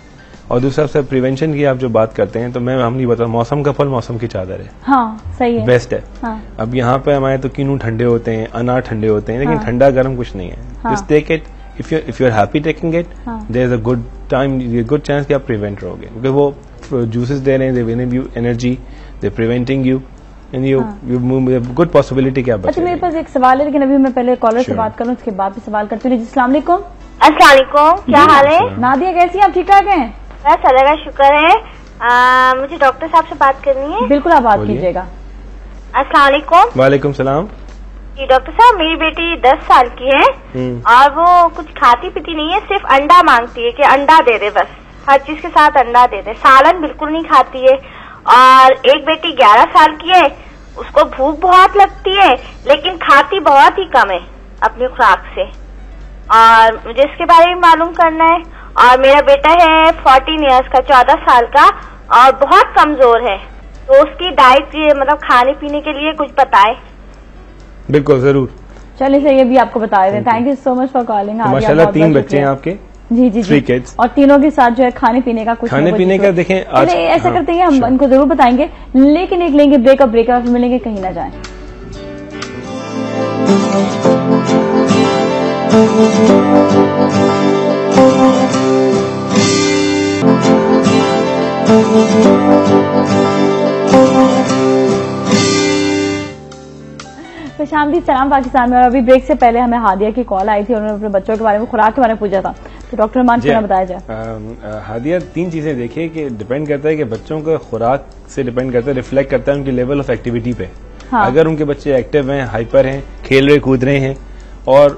और दूसरा सब प्रिवेंशन की आप जो बात करते हैं, तो मैं हम नहीं बता, मौसम का फल मौसम की चादर है। हाँ, सही है, बेस्ट है। हाँ। अब यहाँ पे हमारे तो किन्नू ठंडे होते हैं, अनार ठंडे होते हैं, लेकिन ठंडा गर्म कुछ नहीं है। Just take it, if you are happy taking it, there is a good time, good chance कि आप प्रिवेंट रहोगे, क्योंकि वो जूसेस दे रहे हैं, they giving you energy, they preventing you, and you good possibility क्या बचे। अच्छा मेरे पास एक सवाल है, लेकिन अभी मैं पहले कॉलर से बात करूँ, उसके बाद भी सवाल करती हूँ। अस्सलाम वालेकुम। अस्सलाम वालेकुम, क्या हाल है? नादिया कैसी हैं आप? ठीक ठाक हैं? बस अल्लाह का शुक्र है। मुझे डॉक्टर साहब से बात करनी है। बिल्कुल आप बात कीजिएगा। अस्सलाम वालेकुम। वालेकुम सलाम। जी डॉक्टर साहब, मेरी बेटी 10 साल की है और वो कुछ खाती पीती नहीं है, सिर्फ अंडा मांगती है कि अंडा दे दे, बस हर चीज के साथ अंडा दे दे। सालन बिल्कुल नहीं खाती है। और एक बेटी 11 साल की है, उसको भूख बहुत लगती है लेकिन खाती बहुत ही कम है अपनी खुराक से, और मुझे इसके बारे में मालूम करना है। और मेरा बेटा है 14 इयर्स का, 14 साल का, और बहुत कमजोर है, तो उसकी डाइट मतलब खाने पीने के लिए कुछ बताए। बिल्कुल जरूर। चलिए सही, अभी आपको बता दें। Thank you so much for calling. माशाल्लाह 3 बच्चे हैं आपके? जी जी 3 किड्स। और तीनों के साथ जो है खाने पीने का कुछ खाने पीने का देखें आज ऐसा करते हैं, हम उनको जरूर बताएंगे, लेकिन एक लेंगे ब्रेक, और ब्रेक में मिलेंगे, कहीं ना जाए। खुशामदीद, सलाम पाकिस्तान में। और अभी ब्रेक से पहले हमें हादिया की कॉल आई थी, उन्होंने अपने बच्चों के बारे में, खुराक के बारे में पूछा था, तो डॉक्टर रहमान को बताया जाए। हादिया 3 चीजें देखिए कि डिपेंड करता है कि बच्चों का खुराक से डिपेंड करता है, रिफ्लेक्ट करता है उनकी लेवल ऑफ एक्टिविटी पे। हाँ। अगर उनके बच्चे एक्टिव हैं, हाइपर हैं, खेल रहे कूद रहे हैं, और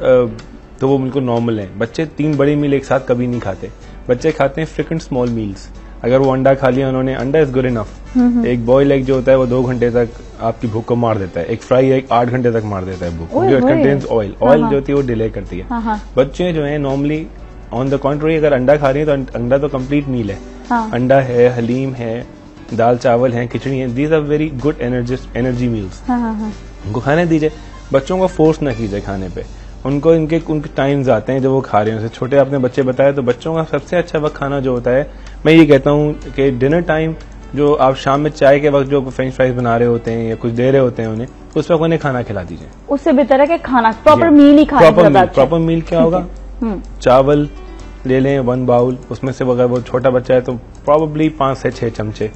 तो वो बिल्कुल नॉर्मल है। बच्चे 3 बड़ी मील एक साथ कभी नहीं खाते। बच्चे खाते हैं फ्रिक्वेंट स्मॉल मील्स। अगर वो अंडा खा लिया उन्होंने, अंडा इज गुड इनफ। एक बॉयल एग जो होता है वो 2 घंटे तक आपकी भूख को मार देता है। एक फ्राई एग 8 घंटे तक मार देता है भूख, जो कंटेन्स ऑयल। ऑयल जो होती है वो डिले करती है। बच्चे जो है नॉर्मली ऑन द कॉन्ट्री अगर अंडा खा रही है तो अंडा तो कंप्लीट मील है। अंडा है, हलीम है, दाल चावल है, खिचड़ी है, these are very good energy meals. उनको खाने दीजिए, बच्चों को फोर्स न कीजिए खाने पे। उनको उनके टाइम्स आते हैं जब वो खा रहे हैं। छोटे आपने बच्चे बताया, तो बच्चों का सबसे अच्छा वक्त खाना जो होता है, मैं ये कहता हूँ कि डिनर टाइम, जो आप शाम में चाय के वक्त जो फ्रेंच फ्राइज बना रहे होते हैं या कुछ दे रहे होते हैं उन्हें, उस वक्त उन्हें खाना खिला दीजिए। उससे बेहतर है कि खाना प्रॉपर मील ही खाएं। प्रॉपर मील क्या होगा? चावल ले लें 1 बाउल, उसमें से अगर वो छोटा बच्चा है तो प्रॉबली 5 से 6 चमचे,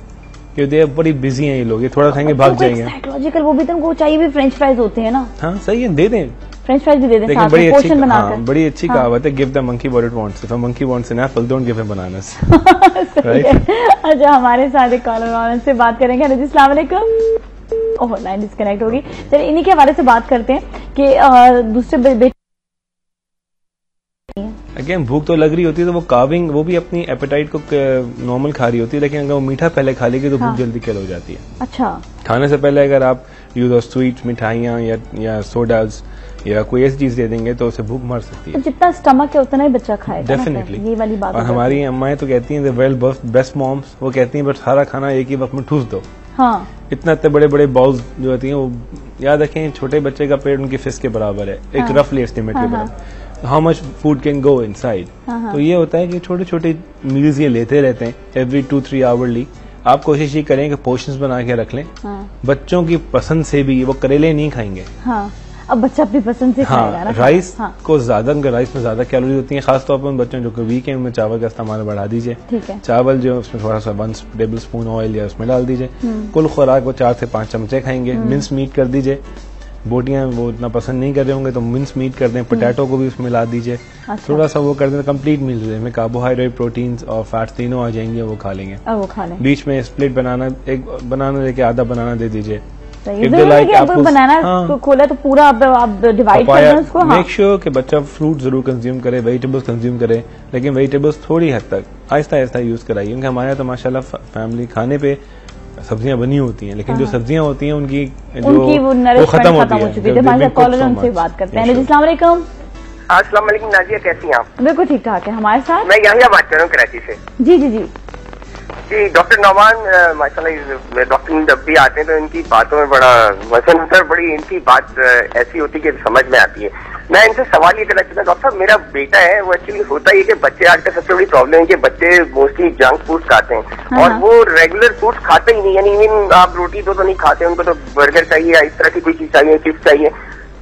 क्योंकि बड़ी बिजी हैं ये लोग, ये थोड़ा खाएंगे भाग जाएंगे। साइकोलॉजिकल वो भी तुमको चाहिए भी, फ्रेंच फ्राइज होते हैं ना। हाँ सही है, दे दें फ्रेंच फ्राइज भी दे दें, लेकिन बड़ी अच्छी कहावत है, give the monkey what it wants, if a monkey wants an apple don't give him bananas. अच्छा हमारे साथ एक कॉलर से बात करेंगे। अस्सलाम वालेकुम। ओह लाइन डिस्कनेक्ट होगी। चलिए इन्हीं के हवाले से बात करते हैं कि दूसरे बेटे अगेन भूख तो लग रही होती है, तो वो काविंग, वो भी अपनी एपेटाइट को नॉर्मल खा रही होती है, लेकिन अगर वो मीठा पहले खा लेगी तो भूख जल्दी किल हो जाती है। अच्छा, खाने से पहले अगर आप यूज ऑफ स्वीट, मिठाइयाँ या सोडाज या कोई ऐसी चीज दे देंगे तो उसे भूख मर सकती है। तो जितना स्टमक है उतना ही बच्चा खाएगा। डेफिनेटली, ये वाली बात। और हमारी अम्माएं तो कहती हैं, वेल बेस्ट मॉम्स, वो कहती हैं बस सारा खाना एक ही वक्त में ठूस दो। हाँ, इतना बड़े बड़े बाउल्स जो होती हैं, वो याद रखें छोटे बच्चे का पेट उनकी फिस्ट के बराबर है, एक रफली एस्टिमेट के बराबर। How much food can go inside. तो ये होता है कि छोटे छोटे मील्स ये लेते रहते हैं एवरी 2-3 आवरली। आप कोशिश ये करें कि पोर्शंस बना के रख लें। बच्चों की पसंद से भी वो करेले नहीं खाएंगे। अब बच्चा अपनी पसंद से खाएगा ना। राइस को ज्यादा, राइस में ज्यादा कैलोरी होती है, खासतौर पर उन बच्चों जो वीक है, उनमें चावल का इस्तेमाल बढ़ा दीजिए। ठीक है, चावल जो उसमें थोड़ा सा 1 टेबल स्पून ऑयल या उसमें डाल दीजिए। कुल खुराक वो 4 से 5 चमचे खाएंगे। मिन्स मीट कर दीजिए, बोटियां वो इतना पसंद नहीं कर रहे होंगे तो मिन्स मीट कर दें। पोटैटो को भी उसमें ला दीजिए। थोड़ा सा वो कर दें, कंप्लीट मील में कार्बोहाइड्रेट, प्रोटीन्स और फैट्स तीनों आ जाएंगे, वो खा लेंगे। बीच में स्प्लिट बनाना, एक बनाना लेके आधा बनाना दे दीजिए। बनाना खोला तो पूरा आप डिवाइड कर दें उसको। मेक श्योर कि बच्चा फ्रूट जरूर कंज्यूम करे, वेजिटेबल्स कंज्यूम करे, लेकिन वेजिटेबल्स थोड़ी हद तक आहिस्ता आहिस्ता यूज कराइए। क्योंकि हमारे यहाँ तो माशाल्लाह फैमिली खाने पे सब्जियां बनी होती हैं, लेकिन जो सब्जियां होती हैं उनकी वो खत्म हो चुकी है। कॉलर उनसे बात करते हैं। अस्सलाम वालेकुम। अस्सलाम वालेकुम नाजिया, कैसी हैं आप? बिल्कुल ठीक ठाक है। हमारे साथ मैं यहाँ बात कर रहा हूँ कराची से। जी जी जी जी डॉक्टर नौमान माशाल्लाह, डॉक्टर जब भी आते हैं तो इनकी बातों में बड़ा वजन सर, बड़ी इनकी बात ऐसी होती है कि समझ में आती है। मैं इनसे सवाल ये करना चाहता हूँ, डॉक्टर साहब मेरा बेटा है, वो एक्चुअली होता है कि बच्चे आजकल सबसे बड़ी प्रॉब्लम है कि बच्चे मोस्टली जंक फूड खाते हैं और वो रेगुलर फूड खाते ही नहीं, यानी इवन आप रोटी तो नहीं खाते, उनको तो बर्गर चाहिए, इस तरह की कोई चीज चाहिए, चिप्स चाहिए।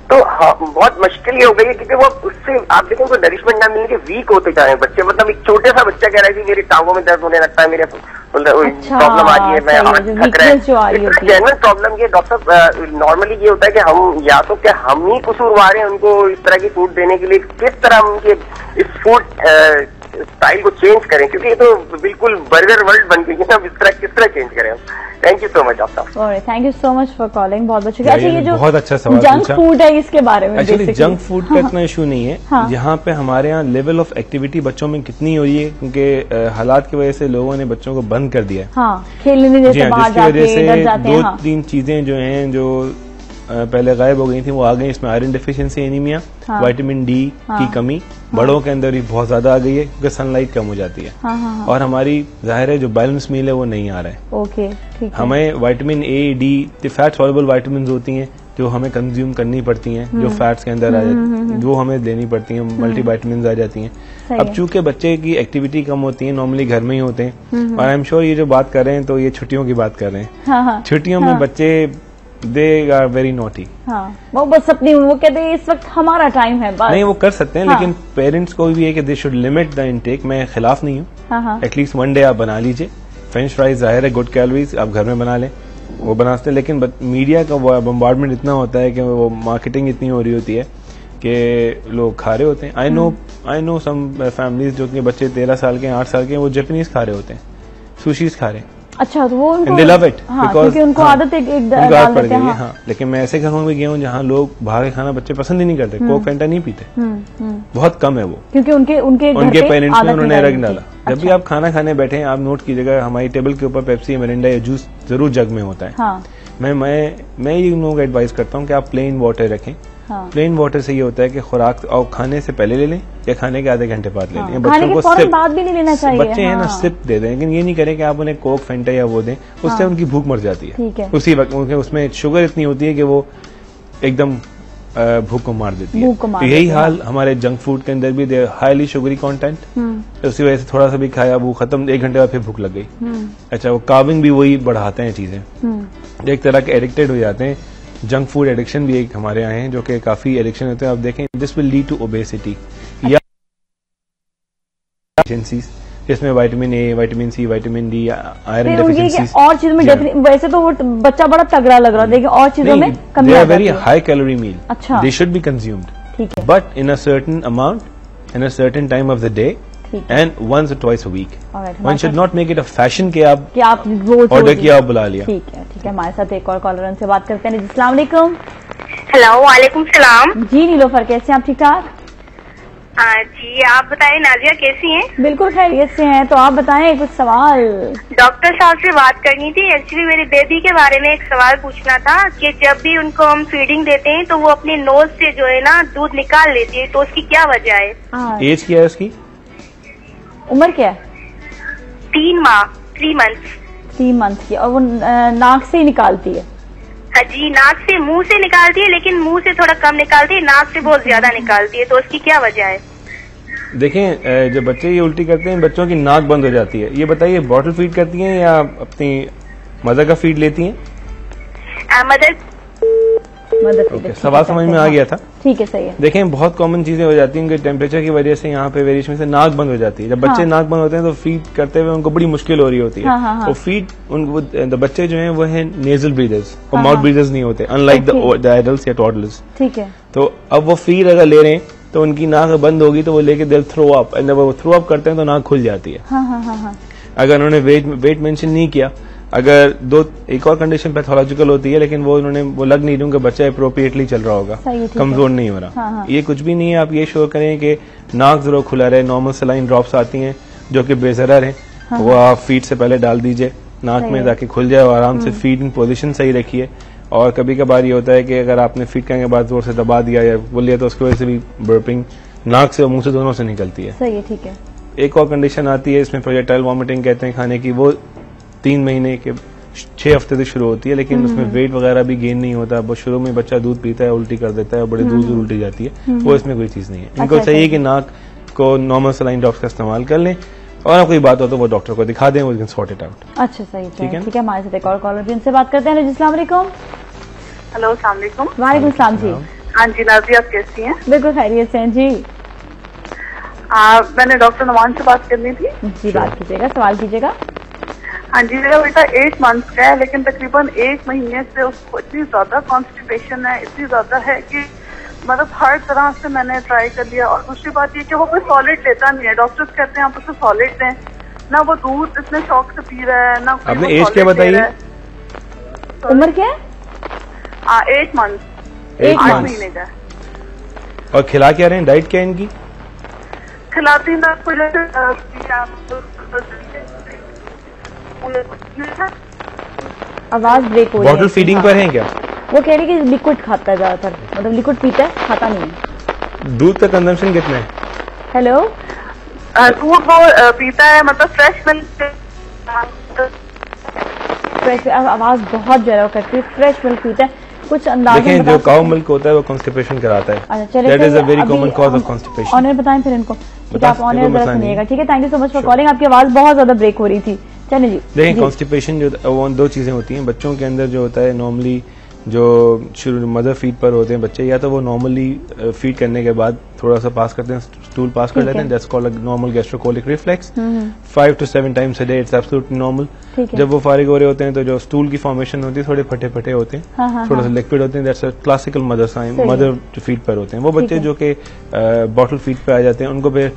तो बहुत मुश्किल ये हो गई है क्योंकि वो उससे आप देखें उनको नरिशमेंट ना मिलने के वीक होते जा रहे हैं बच्चे। मतलब एक छोटे सा बच्चा कह रहा है कि मेरी टांगों में दर्द होने लगता है, मेरे प्रॉब्लम आ रही है, मैं थक रहा है। जनरल प्रॉब्लम ये डॉक्टर नॉर्मली ये होता है कि हम या तो क्या हम ही कसूरवार हैं उनको इस तरह की फूड देने के लिए, किस तरह हम उनके इस फूड स्टाइल को चेंज करें, क्योंकि ये तो बिल्कुल बर्गर वर्ल्ड बन गई है ना, इस तरह किस तरह चेंज करें हम। Thank you so much doctor. Thank you so much for calling, बहुत बहुत शुक्रिया। अच्छा, ये जो बहुत अच्छा सवाल जंक फूड है इसके बारे में, एक्चुअली जंक फूड का इतना इशू नहीं है। यहाँ पे हमारे यहाँ लेवल ऑफ एक्टिविटी बच्चों में कितनी हो रही है, क्योंकि हालात की वजह से लोगों ने बच्चों को बंद कर दिया है। खेलने नहीं देते, जिसकी वजह से 2-3 चीजें जो हैं जो पहले गायब हो गई थी वो आ गई। इसमें iron deficiency anaemia, vitamin D की कमी बड़ों के अंदर भी बहुत ज्यादा आ गई है, क्योंकि सनलाइट कम हो जाती है। और हमारी जाहिर है जो बैलेंस मील है वो नहीं आ रहा है। ओके, ठीक है। हमें vitamin A, D, fat soluble vitamin होती हैं जो हमें कंज्यूम करनी पड़ती हैं, जो फैट्स के अंदर आ जाती हैं, वो हमें देनी पड़ती हैं, मल्टी विटामिन आ जाती हैं। अब चूंकि बच्चे की एक्टिविटी कम होती है, नॉर्मली घर में ही होते हैं, और आई एम श्योर ये जो बात कर रहे हैं तो ये छुट्टियों की बात कर रहे हैं। छुट्टियों में बच्चे दे आर वेरी नॉटी। वो बस अपनी, वो कहते हैं इस वक्त हमारा टाइम है, बस। नहीं, वो कर सकते हैं, लेकिन पेरेंट्स को भी है कि they should limit the intake. मैं खिलाफ नहीं हूँ, एटलीस्ट 1 डे आप बना लीजिए। फ्रेंच फ्राइज जाहिर है गुड कैलोरीज, आप घर में बना लें, वो बना सकते हैं। लेकिन मीडिया का बम्बार्डमेंट इतना होता है कि वो मार्केटिंग इतनी हो रही होती है कि लोग खा रहे होते हैं। आई नो सम फैमिलीज जो कि बच्चे 13 साल के 8 साल के वो जापानीज खा रहे होते हैं, सुशीज खा रहे हैं। अच्छा, तो वो उनको they love it, क्योंकि उनको आदत एक डाल देते हैं। हाँ, लेकिन मैं ऐसे घरों में गया हूँ जहाँ लोग बाहर के खाना बच्चे पसंद ही नहीं करते, कोक फैंटा नहीं पीते, बहुत कम है वो, क्योंकि उनके पेरेंट्स ने उन्होंने रख डाला। जब भी आप खाना खाने बैठे हैं, आप नोट कीजिएगा हमारी टेबल के ऊपर पेप्सी, मिरिंडा या जूस जरूर जग में होता है। मैं ये लोगों को एडवाइस करता हूँ कि आप प्लेन वाटर रखें। प्लेन वाटर से ये होता है कि खुराक और खाने से पहले ले लें या खाने के आधे घंटे बाद ले लें। बच्चों को फौरन बाद भी नहीं लेना चाहिए। बच्चे हैं ना, सिप दे दें, लेकिन ये नहीं करें कि आप उन्हें कोक फैंटा या वो दें, उससे उनकी भूख मर जाती है उसी वक्त। उसमें शुगर इतनी होती है कि वो एकदम भूख को मार देती है। तो यही हाल हमारे जंक फूड के अंदर भी, दे हाईली शुगरी कंटेंट, उसी वजह से थोड़ा सा भी खाया वो खत्म, 1 घंटे बाद फिर भूख लग गई। अच्छा, वो कार्विंग भी वही बढ़ाते हैं चीजें, एक तरह के एडिक्टेड हो जाते हैं। जंक फूड एडिक्शन भी एक हमारे यहाँ है जो कि काफी एडिक्शन होते हैं। आप देखें, this will lead to obesity या जिसमें vitamin A, vitamin C, vitamin D, iron deficiency और चीजों में। वैसे तो वो बच्चा बड़ा तगड़ा लग रहा है, लेकिन और चीजों में कमी आ जाती है। वेरी हाई कैलोरी मील, अच्छा, दे शुड बी कंज्यूम्ड, ठीक है, but in a certain amount, in a certain time of the day, and once or twice a week. One should not make it a fashion कि आप रोज order किया, आप बुला लिया। ठीक है, ठीक है। हमारे साथ एक और कॉलर उनसे बात करते हैं। अस्सलाम वालेकुम। हेलो, वालेकुम सलाम। जी नीलोफर, कैसे हैं आप? ठीक ठाक जी, आप बताएं नाजिया कैसी हैं? बिल्कुल खैरियत से हैं। तो आप बताएं, कुछ सवाल डॉक्टर साहब से बात करनी थी। एक्चुअली मेरी बेबी के बारे में एक सवाल पूछना था कि जब भी उनको हम फीडिंग देते हैं तो वो अपने नोज से जो है ना दूध निकाल लेती है, तो उसकी क्या वजह है? एज क्या है उसकी? उम्र क्या है? 3 माह, 3 मंथ। 3 मंथ की, और वो नाक से ही निकालती है? हाँ जी, नाक से, मुंह से निकालती है, लेकिन मुंह से थोड़ा कम निकालती है, नाक से बहुत ज्यादा निकालती है, तो उसकी क्या वजह है? देखें, जब बच्चे ये उल्टी करते हैं, बच्चों की नाक बंद हो जाती है। ये बताइए, बॉटल फीड करती हैं या अपनी मदर का फीड लेती हैं? मदर Okay, सवाल समझ में आ गया था। ठीक है, सही है। देखें, बहुत कॉमन चीजें हो जाती हैं कि टेम्परेचर की वजह से यहाँ पे वेरिएशन से नाक बंद हो जाती है। जब बच्चे नाक बंद होते हैं तो फीड करते हुए उनको बड़ी मुश्किल हो रही होती है। वो फीड, बच्चे जो हैं वो है नेजल ब्रीदर्स और माउथ ब्रीदर्स नहीं होते, अनलाइक द एडल्ट्स या टॉडलर्स। ठीक है। तो अब वो फीड अगर ले रहे हैं तो उनकी नाक बंद होगी तो वो लेके दे थ्रो अप, एंड जब वो थ्रो अप करते हैं तो नाक खुल जाती है। अगर उन्होंने वेट मेंशन नहीं किया, अगर एक और कंडीशन पैथोलॉजिकल होती है, लेकिन वो उन्होंने वो लग नहीं रही कि बच्चा अप्रोप्रिएटली चल रहा होगा, कमजोर नहीं हो रहा। ये कुछ भी नहीं है। आप ये श्योर करें कि नाक जरूर खुला रहे। नॉर्मल सलाइन ड्रॉप्स आती हैं जो कि बेजरर हैं, वो आप फीड से पहले डाल दीजिए नाक में ताकि खुल जाए, और आराम से फीड इन पोजिशन सही रखिए। और कभी कभार ये होता है कि अगर आपने फीड करने के बाद जोर से दबा दिया या बोल लिया तो उसकी वजह से भी बर्पिंग नाक से और मुंह से दोनों से निकलती है। सही है, ठीक है। एक और कंडीशन आती है, इसमें प्रोजेक्टाइल वॉमिटिंग कहते हैं खाने की, वो 3 महीने के 6 हफ्ते से शुरू होती है, लेकिन उसमें वेट वगैरह भी गेन नहीं होता। वो शुरू में बच्चा दूध पीता है, उल्टी कर देता है, बड़े दूर दूर उल्टी जाती है, वो इसमें कोई चीज नहीं है। इनको चाहिए कि नाक को नॉर्मल सलाइन ड्रॉप्स का इस्तेमाल कर लें, और कोई बात हो तो वो डॉक्टर को दिखा दें, वो कैन सॉर्ट इट आउट। अच्छा, सही, ठीक है। हमारे साथ एक और कॉलर भी, उनसे बात करते हैं। अस्सलाम वालेकुम। हेलो, अस्सलाम वालेकुम। वालेकुम सलाम जी। हाँ जी नाजिया, आप कैसी हैं? बिल्कुल खैरियत से हैं जी। मैंने डॉक्टर नवान से बात करनी थी। जी, बात कीजिएगा, सवाल कीजिएगा। हाँ जी, मेरा बेटा 8 मंथ्स का है, लेकिन तकरीबन 1 महीने से उसको इतनी ज्यादा कॉन्स्टिपेशन है, इतनी ज्यादा है कि मतलब हर तरह से मैंने ट्राई कर लिया। और दूसरी बात ये कि वो कोई सॉलिड लेता नहीं है। डॉक्टर्स कहते हैं आप उसको सॉलिड दें, ना वो दूध इतने शौक से पी रहा है, ना कोई आपने एज क्या बताइए? उम्र क्या है? 8 मंथ, 8 महीने का। और खिला क्या रहे हैं, डाइट क्या है इनकी? खिलाती ना कोई आवाज ब्रेक हो रही है। बॉटल फीडिंग पर है क्या? वो कह रही कि लिक्विड खाता है ज्यादातर, मतलब लिक्विड पीता है, खाता नहीं है। दूध का कंजम्पशन कितना है? हेलो, दूध वो पीता है, मतलब फ्रेश मिल्क। आवाज बहुत जरा करती है। फ्रेश मिल्क पीता है, कुछ अंदाजा देखें जो काउ मिल्क होता है वो कॉन्स्टिपेशन कराता है। That is a very common cause of constipation. ऑनर बताएं फिर इनको, ठीक है? आप ऑनर जरा सुनिएगा, ठीक है? Thank you so much for calling. आपकी आवाज बहुत ज्यादा ब्रेक हो रही थी। चलिए जी, देखिए कॉन्स्टिपेशन जो वो 2 चीजें होती हैं बच्चों के अंदर जो होता है। नॉर्मली जो शुरू मदर फीड पर होते हैं बच्चे, या तो वो नॉर्मली फीड करने के बाद थोड़ा सा पास करते हैं, स्टूल पास कर लेते हैं, that's called normal gastrocolic reflex. 5 to 7 times a day it's absolutely normal. जब वो फारिग हो रहे होते हैं तो जो स्टूल की फॉर्मेशन होती है थोड़े फटे फटे होते हैं, थोड़ा सा लिक्विड होते हैं, that's a classical mother sign, mother feed पर होते हैं। वो बच्चे जो कि बॉटल फीड पे आ जाते हैं उनको फिर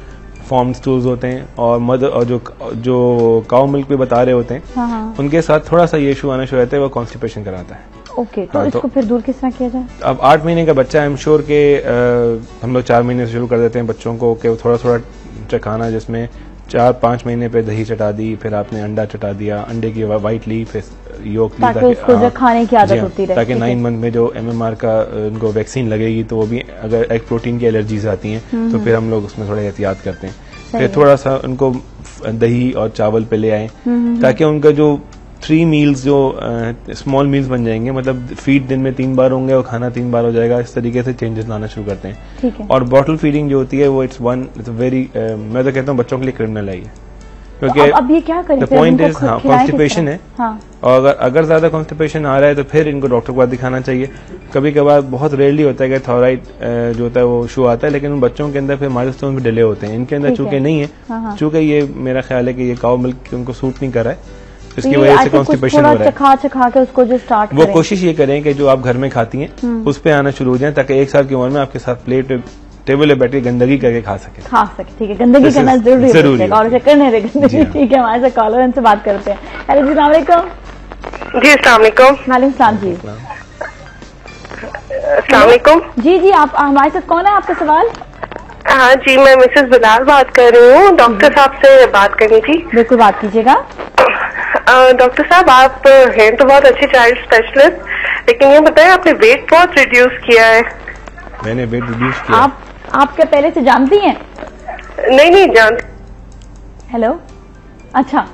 फॉर्म स्टूल्स होते हैं, और मदर और जो काउ मिल्क पे बता रहे होते हैं उनके साथ थोड़ा सा ये इशू आना शुरू होता है, वो कॉन्स्टिपेशन कराता है। ओके, तो इसको फिर दूर किस तरह किया जाए? अब 8 महीने का बच्चा है, आई एम श्योर के हम लोग 4 महीने से शुरू कर देते हैं बच्चों को कि थोड़ा थोड़ा चखाना, जिसमें 4-5 महीने पे दही चटा दी, फिर आपने अंडा चटा दिया, अंडे की वाइट ली, फिर योक ली, ताकि उसको जो खाने की आदत होती रहे, ताकि 9 मंथ में जो MMR का उनको वैक्सीन लगेगी तो वो भी अगर एग प्रोटीन की एलर्जीज आती हैं तो फिर हम लोग उसमें थोड़ा एहतियात करते हैं। फिर थोड़ा सा उनको दही और चावल पे ले आए ताकि उनका जो 3 मील्स जो स्मॉल मील्स बन जाएंगे, मतलब फीड दिन में 3 बार होंगे और खाना 3 बार हो जाएगा। इस तरीके से चेंजेस लाना शुरू करते हैं। ठीक है। और बॉटल फीडिंग जो होती है वो इट्स वेरी, मैं तो कहता हूँ बच्चों के लिए क्रिमिनल है ये, क्योंकि अब ये क्या करें? पॉइंट इज कॉन्स्टिपेशन है। और अगर ज्यादा कॉन्स्टिपेशन आ रहा है तो फिर इनको डॉक्टर को दिखाना चाहिए। कभी कभार बहुत रेयरली होता है कि थायराइड जो होता है वो शो आता है, लेकिन उन बच्चों के अंदर फिर माइलस्टोन भी डिले होते हैं। इनके अंदर चूंकि नहीं है, चूंकि ये मेरा ख्याल है कि ये काउ मिल्क उनको सूट नहीं कर रहा है, इसकी वजह से कॉन्स्टिपेशन हो रहा है। चखा के उसको जो स्टार्ट वो कोशिश ये करें कि जो आप घर में खाती हैं उस पे आना शुरू हो जाए, ताकि 1 साल की उम्र में आपके साथ प्लेट टेबल पे बैठ के गंदगी करके खा सके। ठीक है, गंदगी करना जरूरी है और करने रहे गंदगी। ठीक है, हमारे साथ कॉलर से बात करते हैं। हेलो जी, अस्सलाम वालेकुम। जी अस्सलाम वालेकुम। वालेकुम सलाम जी। अस्सलाम वालेकुम। जी आप हमारे साथ कौन है, आपका सवाल? हाँ जी, मैं मिसेस बिलाल बात कर रही हूँ। डॉक्टर साहब से बात करनी थी। बिल्कुल बात कीजिएगा। डॉक्टर साहब, आप हैं तो बहुत अच्छे चाइल्ड स्पेशलिस्ट, लेकिन ये बताएं आपने वेट बहुत रिड्यूस किया है। मैंने वेट रिड्यूस किया? आप क्या पहले से जानती हैं? नहीं जानती। हेलो, अच्छा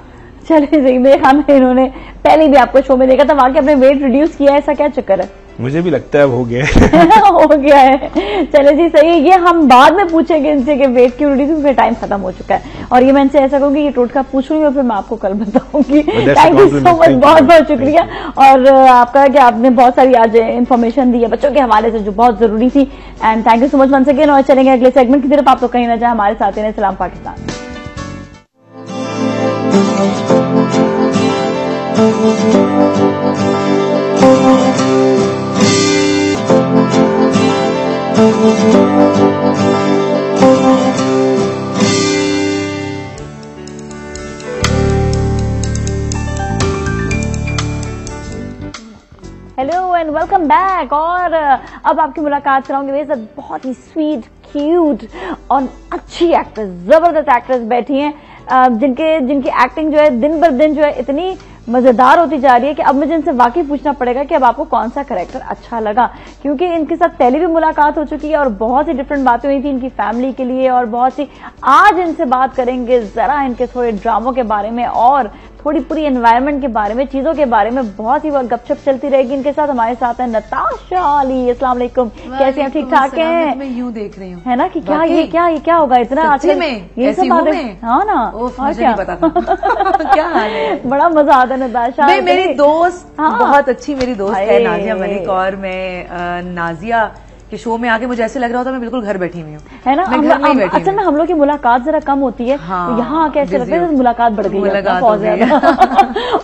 चलिए, मेरे ख्याल में इन्होंने पहले भी आपको शो में देखा था, वहां के अपने वेट रिड्यूस किया है, ऐसा क्या चक्कर है? मुझे भी लगता है अब हो गया है। हो गया है, चले जी सही है। ये हम बाद में पूछेंगे इनसे कि वेट क्यों रिड्यूस, क्योंकि टाइम खत्म हो चुका है। और ये मैं इनसे ऐसा कहूंगी, ये टोटका पूछ लूंगी और फिर मैं आपको कल बताऊंगी। थैंक यू सो मच, बहुत बहुत शुक्रिया। और आपका कि आपने बहुत सारी आज इन्फॉर्मेशन दी है बच्चों के हवाले से जो बहुत जरूरी थी, and thank you so much once again. और चलेंगे अगले सेगमेंट की तरफ। आप तो कहीं ना जाए, हमारे साथ हैं सलाम Pakistan. Hello and welcome back. और अब आपकी मुलाकात कराऊंगी मेरे साथ बहुत ही स्वीट, क्यूट और अच्छी एक्ट्रेस, जबरदस्त एक्ट्रेस बैठी हैं, जिनकी एक्टिंग जो है दिन बर दिन जो है इतनी मजेदार होती जा रही है कि अब मुझे इनसे वाकई पूछना पड़ेगा कि अब आपको कौन सा कैरेक्टर अच्छा लगा, क्योंकि इनके साथ पहले भी मुलाकात हो चुकी है और बहुत सी डिफरेंट बातें हुई थी इनकी फैमिली के लिए और बहुत सी। आज इनसे बात करेंगे जरा इनके थोड़े ड्रामों के बारे में और थोड़ी पूरी एनवायरनमेंट के बारे में, चीजों के बारे में बहुत ही गपशप चलती रहेगी इनके साथ। हमारे साथ है नताशा अली। अस्सलाम वालेकुम, कैसे हैं? ठीक ठाक हैं? मैं यूं देख रही हूँ, है ना कि क्या ये क्या होगा इतना सच्ची में ये सब बातें? हाँ ना, और क्या पता था। क्या हाल है? बड़ा मजा आता है नताशा। मेरी दोस्त बहुत अच्छी मेरी दोस्त है नाजिया मलिक, और मैं नाजिया कि शो में आके मुझे ऐसे लग रहा होता मैं बिल्कुल घर बैठी हुई हूँ, है ना। मैं घर में ही बैठी असल में हम लोग की मुलाकात जरा कम होती है, हाँ, तो यहाँ आके ऐसे लगता है मुलाकात बढ़ गई है बहुत ज्यादा।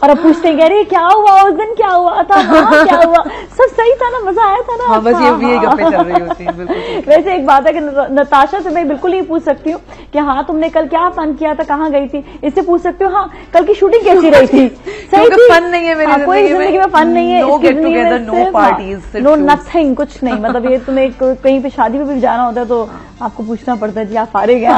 और अब पूछते हैं, कह रही क्या हुआ उस दिन, क्या हुआ था, क्या हुआ, सब सही था ना, मजा आया था ना। हाँ, बस ये गप्पे चल रही होती हैं, बिल्कुल। वैसे एक बात है कि नताशा से मैं बिल्कुल ही पूछ सकती हूँ कि हाँ तुमने कल क्या फन किया था, कहाँ गई थी, इससे पूछ सकती हूँ हाँ कल की शूटिंग कैसी रही थी। सही थी, फन नहीं है मेरी कोई जिंदगी में फन नहीं है, no get together, no parties, no nothing, कुछ नहीं। मतलब ये तुम्हें कहीं पे शादी में भी जाना होता है तो आपको पूछना पड़ता है जी आप फारिग हैं,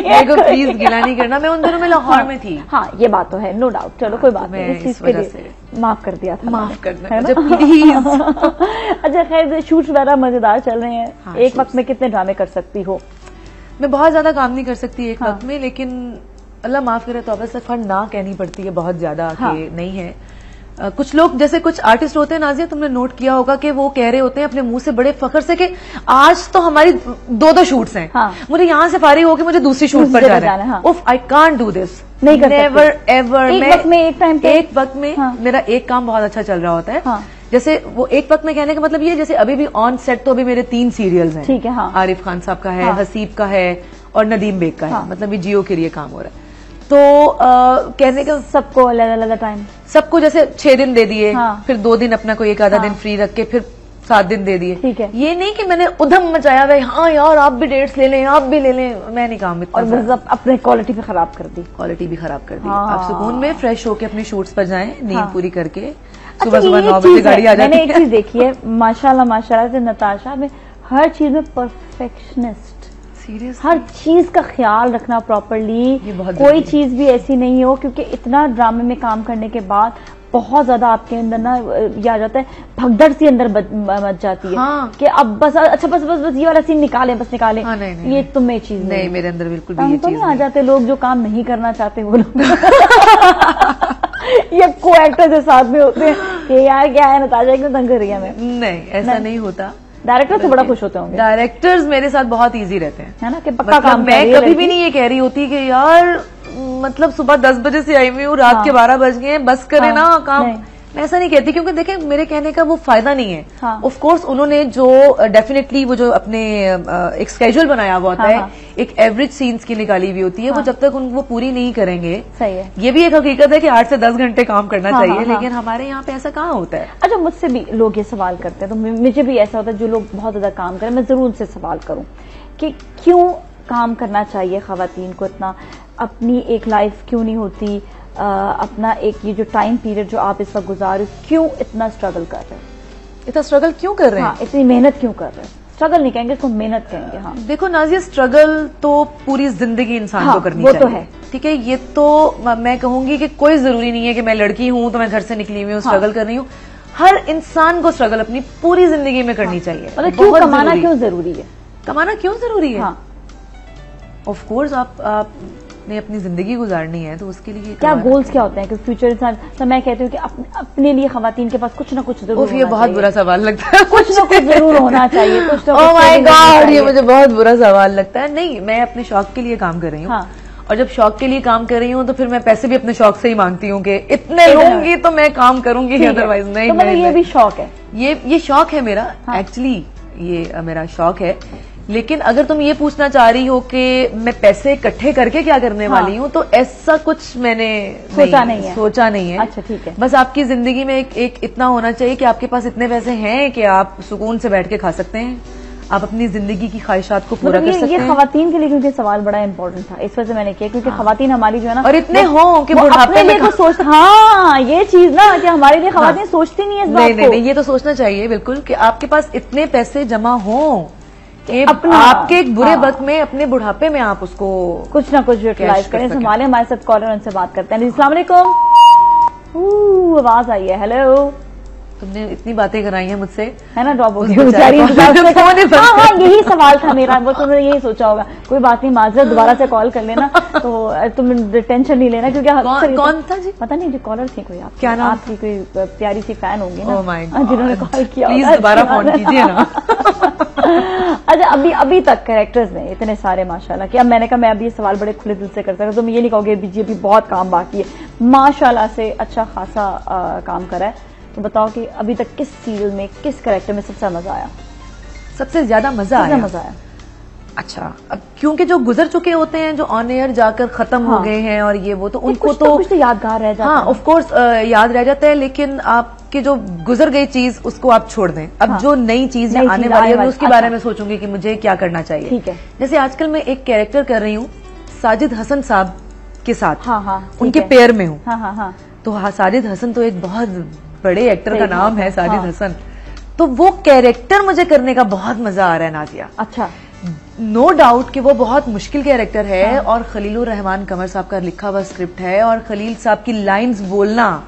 मेरे को प्लीज गिला नहीं करना, मैं उन दिनों में लाहौर में थी। हाँ ये बात तो है, नो डाउट। चलो कोई बात नहीं, इस चीज के लिए माफ कर दिया था, माफ कर देना प्लीज। अच्छा खैर, शूट वगैरह मजेदार चल रहे हैं। हाँ, एक वक्त में कितने ड्रामे कर सकती हो? मैं बहुत ज्यादा काम नहीं कर सकती एक वक्त में, लेकिन अल्लाह माफ करे तो अब सफर ना कहनी पड़ती है बहुत ज्यादा कि नहीं है। कुछ लोग जैसे कुछ आर्टिस्ट होते हैं नाजिया, तुमने नोट किया होगा कि वो कह रहे होते हैं अपने मुंह से बड़े फख्र से कि आज तो हमारी 2 शूट्स हैं, मुझे यहाँ से फारिग होकर मुझे दूसरी शूट पर जाना है। उफ, आई कांट डू दिस, नहीं कर नेवर एवर। एक वक्त में मेरा एक काम बहुत अच्छा चल रहा होता है। जैसे वो एक वक्त में कहने का मतलब ये, जैसे अभी भी ऑन सेट तो अभी मेरे 3 सीरियल्स हैं। ठीक है, हाँ। आरिफ खान साहब का है, हसीब का है और नदीम बेग का है। मतलब ये जियो के लिए काम हो रहा है। तो कहने का सबको अलग अलग टाइम, सबको जैसे 6 दिन दे दिए, फिर 2 दिन अपना कोई एक आधा दिन फ्री रख के फिर 7 दिन दे दिए। ठीक है, ये नहीं कि मैंने उधम मचाया भाई हाँ यार आप भी डेट्स ले लें, आप भी ले लें। मैं नहीं काम इतना, और अपने क्वालिटी भी खराब कर दी, क्वालिटी भी खराब कर दी। आप सुकून में फ्रेश होके अपनी शूट्स पर जाएं, नींद पूरी करके सुबह 9 बजे गाड़ी आ जाती है। मैंने एक चीज देखी है, माशाल्लाह माशाल्लाह से नताशा में हर चीज में परफेक्शनिस्ट, हर चीज का ख्याल रखना प्रॉपरली, कोई चीज भी ऐसी नहीं हो, क्योंकि इतना ड्रामे में काम करने के बाद बहुत ज्यादा आपके अंदर ना ये आ जाता है, भगदड़ सी अंदर मच जाती है। हाँ। कि अब बस अच्छा बस ये वाला सीन निकालें, बस निकालें। हाँ, नहीं, ये तुम्हें चीज नहीं, मेरे अंदर बिल्कुल भी ये तो चीज नहीं आ जाते लोग जो काम नहीं करना चाहते वो लोग ये को एक्टर के साथ में होते हैं कि यार क्या है नताशा क्यों तंग कर रही है। मैं नहीं, ऐसा नहीं होता। डायरेक्टर तो बड़ा खुश होते होंगे। डायरेक्टर्स मेरे साथ बहुत इजी रहते हैं, है ना, कि पक्का काम। मैं कभी भी नहीं ये कह रही होती कि यार मतलब सुबह 10 बजे से आई हुई हूँ, रात के 12 बज गए, बस करे ना काम। मैं ऐसा नहीं कहती, क्योंकि देखें मेरे कहने का वो फायदा नहीं है। ऑफ कोर्स उन्होंने जो डेफिनेटली वो जो अपने एक स्केड्यूल बनाया हुआ होता है, एक एवरेज सीन्स की निकाली हुई होती है, वो जब तक वो पूरी नहीं करेंगे। सही है, ये भी एक हकीकत है कि 8 से 10 घंटे काम करना चाहिए, लेकिन हमारे यहाँ पे ऐसा कहाँ होता है। अच्छा, मुझसे भी लोग ये सवाल करते हैं, तो मुझे भी ऐसा होता है, जो लोग बहुत ज्यादा काम करें, मैं जरूर उनसे सवाल करूं कि क्यों काम करना चाहिए खवातीन को इतना, अपनी एक लाइफ क्यों नहीं होती, अपना एक ये जो टाइम पीरियड जो आप इस वक्त गुजार रहे हो, क्यों इतना स्ट्रगल कर रहे हैं, इतना स्ट्रगल क्यों कर रहे हैं? इतनी मेहनत क्यों कर रहे हैं? स्ट्रगल नहीं कहेंगे इसको, मेहनत कहेंगे। हाँ, देखो नाजिया, स्ट्रगल तो पूरी जिंदगी इंसान को करनी चाहिए, वो तो है। ठीक है, ये तो मैं कहूंगी कि कोई जरूरी नहीं है कि मैं लड़की हूं तो मैं घर से निकली हुई हूँ स्ट्रगल कर रही हूँ। हर इंसान को स्ट्रगल अपनी पूरी जिंदगी में करनी चाहिए। मतलब क्यों कमाना क्यों जरूरी है? कमाना क्यों जरूरी है? ऑफ कोर्स आपने अपनी जिंदगी गुजारनी है तो उसके लिए क्या गोल्स क्या होते हैं कि फ्यूचर इंसान, तो मैं कहती हूँ कि अपने लिए खवातीन के पास कुछ ना कुछ जरूर, ये बहुत बुरा सवाल लगता है, कुछ ना कुछ जरूर होना चाहिए, कुछ ना कुछ। ओह माय गॉड, ये मुझे बहुत बुरा सवाल लगता है। नहीं, मैं अपने शौक के लिए काम कर रही हूँ। और जब शौक के लिए काम कर रही हूँ तो फिर मैं पैसे भी अपने शौक से ही मांगती हूँ कि इतने लूंगी तो मैं काम करूंगी, अदरवाइज नहीं। तो मतलब ये भी शौक है, ये शौक है मेरा, एक्चुअली ये मेरा शौक है। लेकिन अगर तुम ये पूछना चाह रही हो कि मैं पैसे इकट्ठे करके क्या करने वाली हूँ, तो ऐसा कुछ मैंने सोचा नहीं है। अच्छा ठीक है, बस आपकी जिंदगी में एक इतना होना चाहिए कि आपके पास इतने पैसे हैं कि आप सुकून से बैठ के खा सकते हैं, आप अपनी जिंदगी की ख्वाहिशात को पूरा कर सकते हैं। ये खवातीन के लिए क्योंकि सवाल बड़ा इंपॉर्टेंट था, इस वजह से मैंने किया, क्योंकि खवातीन हमारी जो है ना, और इतने हों कि बुढ़ापे में सोच, हाँ ये चीज ना कि हमारे लिए खवातीन सोचती नहीं है इस बात को। नहीं, ये तो सोचना चाहिए बिल्कुल कि आपके पास इतने पैसे जमा हों कि आपके एक बुरे वक्त में, अपने बुढ़ापे में आप उसको कुछ ना कुछ यूटिलाइज करें। संभाले, हमारे साथ कॉलर, उनसे बात करते हैं। अस्सलाम वालेकुम, आवाज आई है, हेलो। तुमने इतनी बातें कराई हैं मुझसे, है ना, ड्रॉप हो गई बेचारी। हाँ, यही सवाल था मेरा, वो तुमने यही सोचा होगा। कोई बात नहीं, माजरत, दोबारा से कॉल कर लेना, तो तुम टेंशन नहीं लेना, क्योंकि कौन था जी? पता नहीं, जो कॉलर थी कोई, आप क्या नाम? आपकी कोई प्यारी सी फैन होंगी ना, ओह माय गॉड, जिन्होंने कॉल किया। प्लीज दोबारा फोन कीजिए ना। अच्छा, अभी तक कैरेक्टर्स में इतने सारे माशाल्लाह कि अब मैंने कहा मैं अभी ये सवाल बड़े खुले दिल से कर सकता हूँ, तो मैं ये नहीं कहूँगी अभी बहुत काम बाकी है, माशाल्लाह से अच्छा खासा काम करा है। तो बताओ कि अभी तक किस सीरियल में, किस कैरेक्टर में सबसे मजा आया? सबसे ज्यादा मजा आया। अच्छा, अब क्योंकि जो गुजर चुके होते हैं, जो ऑन एयर जाकर खत्म हो गए हैं और ये वो, तो उनको तो कुछ यादगार रह जाता है। हाँ, ऑफ कोर्स याद रह जाता है, लेकिन आपकी जो गुजर गई चीज उसको आप छोड़ दें। अब जो नई चीज आने वाली है मैं उसके बारे में सोचूंगी कि मुझे क्या करना चाहिए। ठीक है। जैसे आजकल मैं एक कैरेक्टर कर रही हूँ साजिद हसन साहब के साथ, उनके है। पेयर में हूँ। तो साजिद हसन तो एक बहुत बड़े एक्टर का नाम है, साजिद हसन। तो वो कैरेक्टर मुझे करने का बहुत मजा आ रहा है नाजिया। अच्छा, नो डाउट कि वो बहुत मुश्किल कैरेक्टर है और खलीलुर रहमान कमर साहब का लिखा हुआ स्क्रिप्ट है और खलील साहब की लाइंस बोलना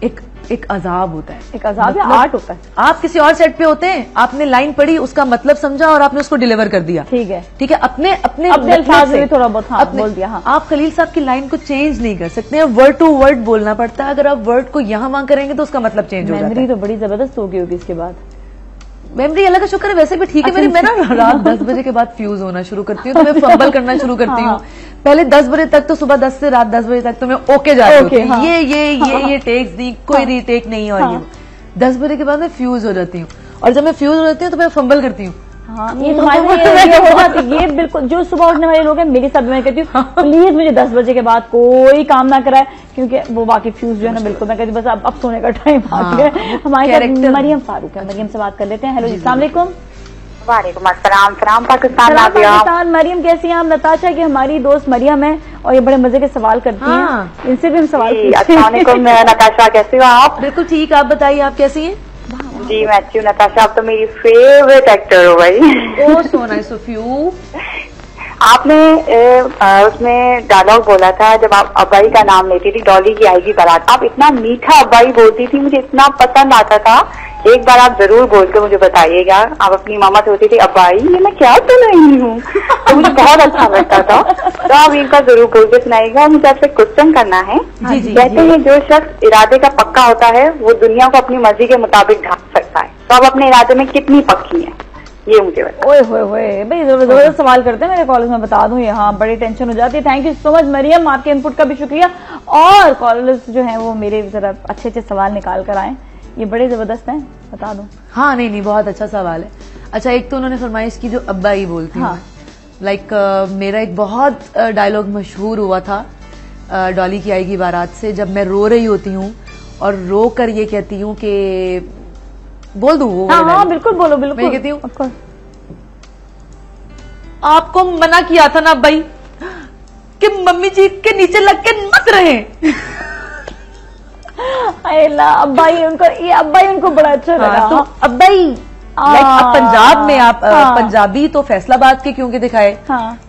एक अजाब होता है। एक अजाब या आर्ट होता है। आप किसी और सेट पे होते हैं, आपने लाइन पढ़ी, उसका मतलब समझा और आपने उसको डिलीवर कर दिया। ठीक है, ठीक है, अपने अल्फाज में थोड़ा बहुत बोल दिया। आप खलील साहब की लाइन को चेंज नहीं कर सकते, वर्ड टू वर्ड बोलना पड़ता है। अगर आप वर्ड को यहाँ वहां करेंगे तो उसका मतलब चेंज हो जाता है। मेमोरी तो बड़ी जबरदस्त होगी इसके बाद। मेमोरी अल्लाह का शुक्र है वैसे भी ठीक है। मैं ना रात 10 बजे के बाद फ्यूज होना शुरू करती हूँ, तो मैं फंबल करना शुरू करती हूँ। पहले 10 बजे तक तो, सुबह 10 से रात 10 बजे तक तो मैं ओके जा रही हूँ। ये टेक्स दी, कोई रीटेक नहीं हो रही है। 10 बजे के बाद मैं फ्यूज हो जाती हूँ और जब मैं फ्यूज हो जाती हूँ तो मैं फंबल करती हूँ। ये तुम्हारे ये हो जाती है। ये बिल्कुल जो सुबह उठने वाले लोग हैं मेरे साथ, मैं कहती हूँ प्लीज मुझे 10 बजे के बाद कोई काम ना कराए, क्योंकि वो बाकी फ्यूज जो है ना बिल्कुल मैं कहती हूँ बस अब सोने का टाइम आ गया। हमारे साथ मरियम फारूक है, मरियम से बात कर लेते हैं। हेलो जी, अस्सलाम वालेकुम। वालेकुम अस्सलाम, सलाम पाकिस्तान। मरियम कैसी हैं आप? नताशा की हमारी दोस्त मरियम है और ये बड़े मजे के सवाल करती हैं, इनसे भी हम सवाल पूछते हैं। अस्सलाम वालेकुम नताशा, कैसी हो आप? बिल्कुल ठीक, आप बताइए आप कैसी हैं? जी मैं अच्छी हूँ नताशा, आप तो मेरी फेवरेट एक्टर हो भाई। ओह सो नाइस ऑफ यू। आपने उसमें डायलॉग बोला था जब आप अब्बाई का नाम लेती थी, डॉली की आएगी बारात, आप इतना मीठा अब्बाई बोलती थी, मुझे इतना पसंद आता था। एक बार आप जरूर बोल के मुझे बताइएगा। आप अपनी मामा से होती थी अब्बाई ये मैं क्या सुन रही हूँ, तो मुझे बहुत अच्छा लगता था। तो आप एक बार जरूर बोल के सुनाइएगा। मुझे आपसे क्वेश्चन करना है। कहते हैं जो शख्स इरादे का पक्का होता है वो दुनिया को अपनी मर्जी के मुताबिक ढाल सकता है, तो आप अपने इरादे में कितनी पक्की हैं ये मुझे बताइए। ओए होए होए भाई, जबरदस्त सवाल करते हैं मेरे कॉलेज में, बता दूं यहाँ बड़ी टेंशन हो जाती है। Thank you so much Mariam, आपके इनपुट का भी शुक्रिया। और कॉलेज जो है वो मेरे जरा अच्छे अच्छे सवाल निकाल कर आए, ये बड़े जबरदस्त हैं, बता दूं। हाँ नहीं बहुत अच्छा सवाल है। अच्छा, एक तो उन्होंने फरमाइश की जो अब्बा ही बोलती है। लाइक मेरा एक बहुत डायलॉग मशहूर हुआ था डॉली की आएगी बारात से, जब मैं रो रही होती हूँ और रो कर ये कहती हूँ कि बोल दूं वो? हाँ बिल्कुल बोलो, बिल्कुल। मैं कहती हूँ आपको मना किया था ना भाई कि मम्मी जी के नीचे लग के मत रहे। अब्बाई उनको बड़ा अच्छा लगा। तो अब्बाई लाइक अब पंजाब में आप पंजाबी तो फैसलाबाद के क्योंकि दिखाए,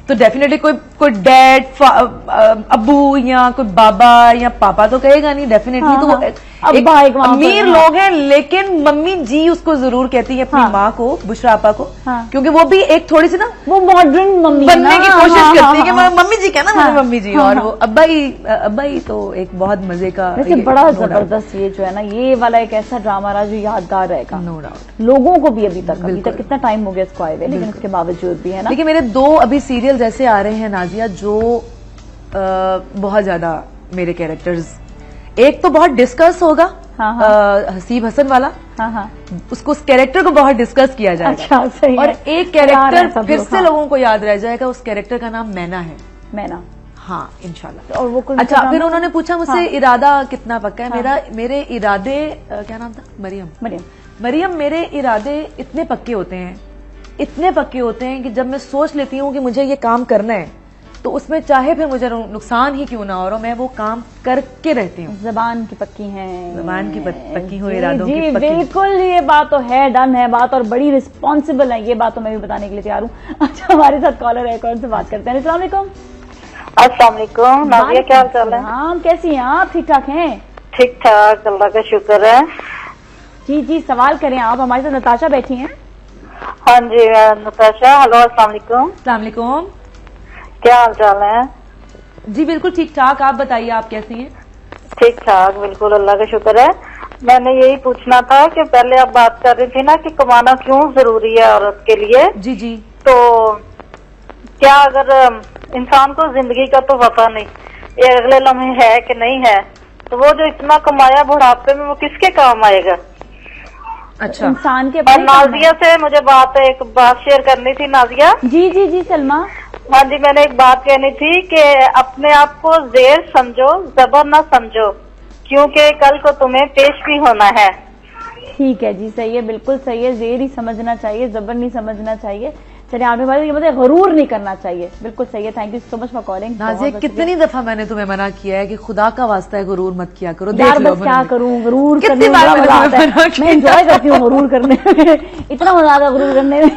तो डेफिनेटली कोई डैड अब्बू या कोई बाबा या पापा तो कहेगा नहीं डेफिनेटली। तो एक अमीर लोग हैं, लेकिन मम्मी जी उसको जरूर कहती है अपनी माँ को, बुशरा आपा को, क्योंकि वो भी एक थोड़ी सी ना वो मॉडर्न मम्मी बनने की कोशिश करती है कि मम्मी जी कहना मुझे मम्मी जी। और वो अब्बाई तो एक बहुत मजे का, बड़ा जबरदस्त ये जो है ना, ये वाला एक ऐसा ड्रामा रहा जो यादगार रहेगा नो डाउट लोगों को भी। अभी तक कितना टाइम हो गया इसको आए हुए, लेकिन उसके बावजूद भी है ना। लेकिन मेरे 2 अभी सीरियल ऐसे आ रहे हैं नाजिया जो बहुत ज्यादा मेरे कैरेक्टर्स, एक तो बहुत डिस्कस होगा हसीब हसन वाला, उसको उस कैरेक्टर को बहुत डिस्कस किया जाएगा। अच्छा, सही और एक कैरेक्टर फिर से लोगों को याद रह जाएगा, उस कैरेक्टर का नाम मैना है। मैना, हाँ इंशाल्लाह। और वो अच्छा, फिर उन्होंने पूछा मुझसे इरादा कितना पक्का है। मेरे इरादे क्या नाम था? मरियम, मेरे इरादे इतने पक्के होते हैं कि जब मैं सोच लेती हूँ कि मुझे ये काम करना है तो उसमें चाहे फिर मुझे नुकसान ही क्यों ना हो रहा, मैं वो काम करके रहती हूँ। जबान की पक्की है, जबान की पक्की हो, इरादों की पक्की। बिल्कुल, ये बात तो है, डन है बात, और बड़ी रिस्पॉन्सिबल है ये बात, तो मैं भी बताने के लिए तैयार हूँ। अच्छा, हमारे साथ कॉलर है, कौन से बात करते हैं? अस्सलाम वालेकुम। अस्सलाम वालेकुम नाज़िया, क्या हाल चाल है? हाँ, कैसी हैं आप? ठीक ठाक हैं? ठीक ठाक, अल्लाह का शुक्र है। जी सवाल करें आप। हमारे साथ नताशा बैठी हैं। हाँ जी नताशा, हेलो, अस्सलाम वालेकुम। क्या हाल चाल है? जी बिल्कुल ठीक ठाक, आप बताइए आप कैसी हैं? ठीक ठाक, बिल्कुल अल्लाह का शुक्र है। मैंने यही पूछना था कि पहले आप बात कर रही थी ना कि कमाना क्यों जरूरी है औरत के लिए। जी। तो क्या अगर इंसान को जिंदगी का तो पता नहीं ये अगले लम्हे है कि नहीं है, तो वो जो इतना कमाया बुढ़ापे में वो किसके काम आएगा? अच्छा, इंसान के नाजिया से मुझे एक बात शेयर करनी थी। नाजिया जी जी जी सलमा। हाँ जी, मैंने एक बात कहनी थी कि अपने आप को ज़ेर समझो, जबर ना समझो, क्योंकि कल को तुम्हें पेश भी होना है। ठीक है जी, सही है, बिल्कुल सही है। ज़ेर ही समझना चाहिए, जबर नहीं समझना चाहिए। चलिए आपने बात ये मतलब गरूर नहीं करना चाहिए, बिल्कुल सही है। Thank you so much for calling. Nazia, कितनी दफा मैंने तुम्हें मना किया है कि खुदा का वास्ता है गरूर मत किया करो। यार बस क्या करूं, गरूर करने में मजा आता है, मैं एंजॉय करती हूँ गरूर करने में, इतना मजा आता है गरूर करने में।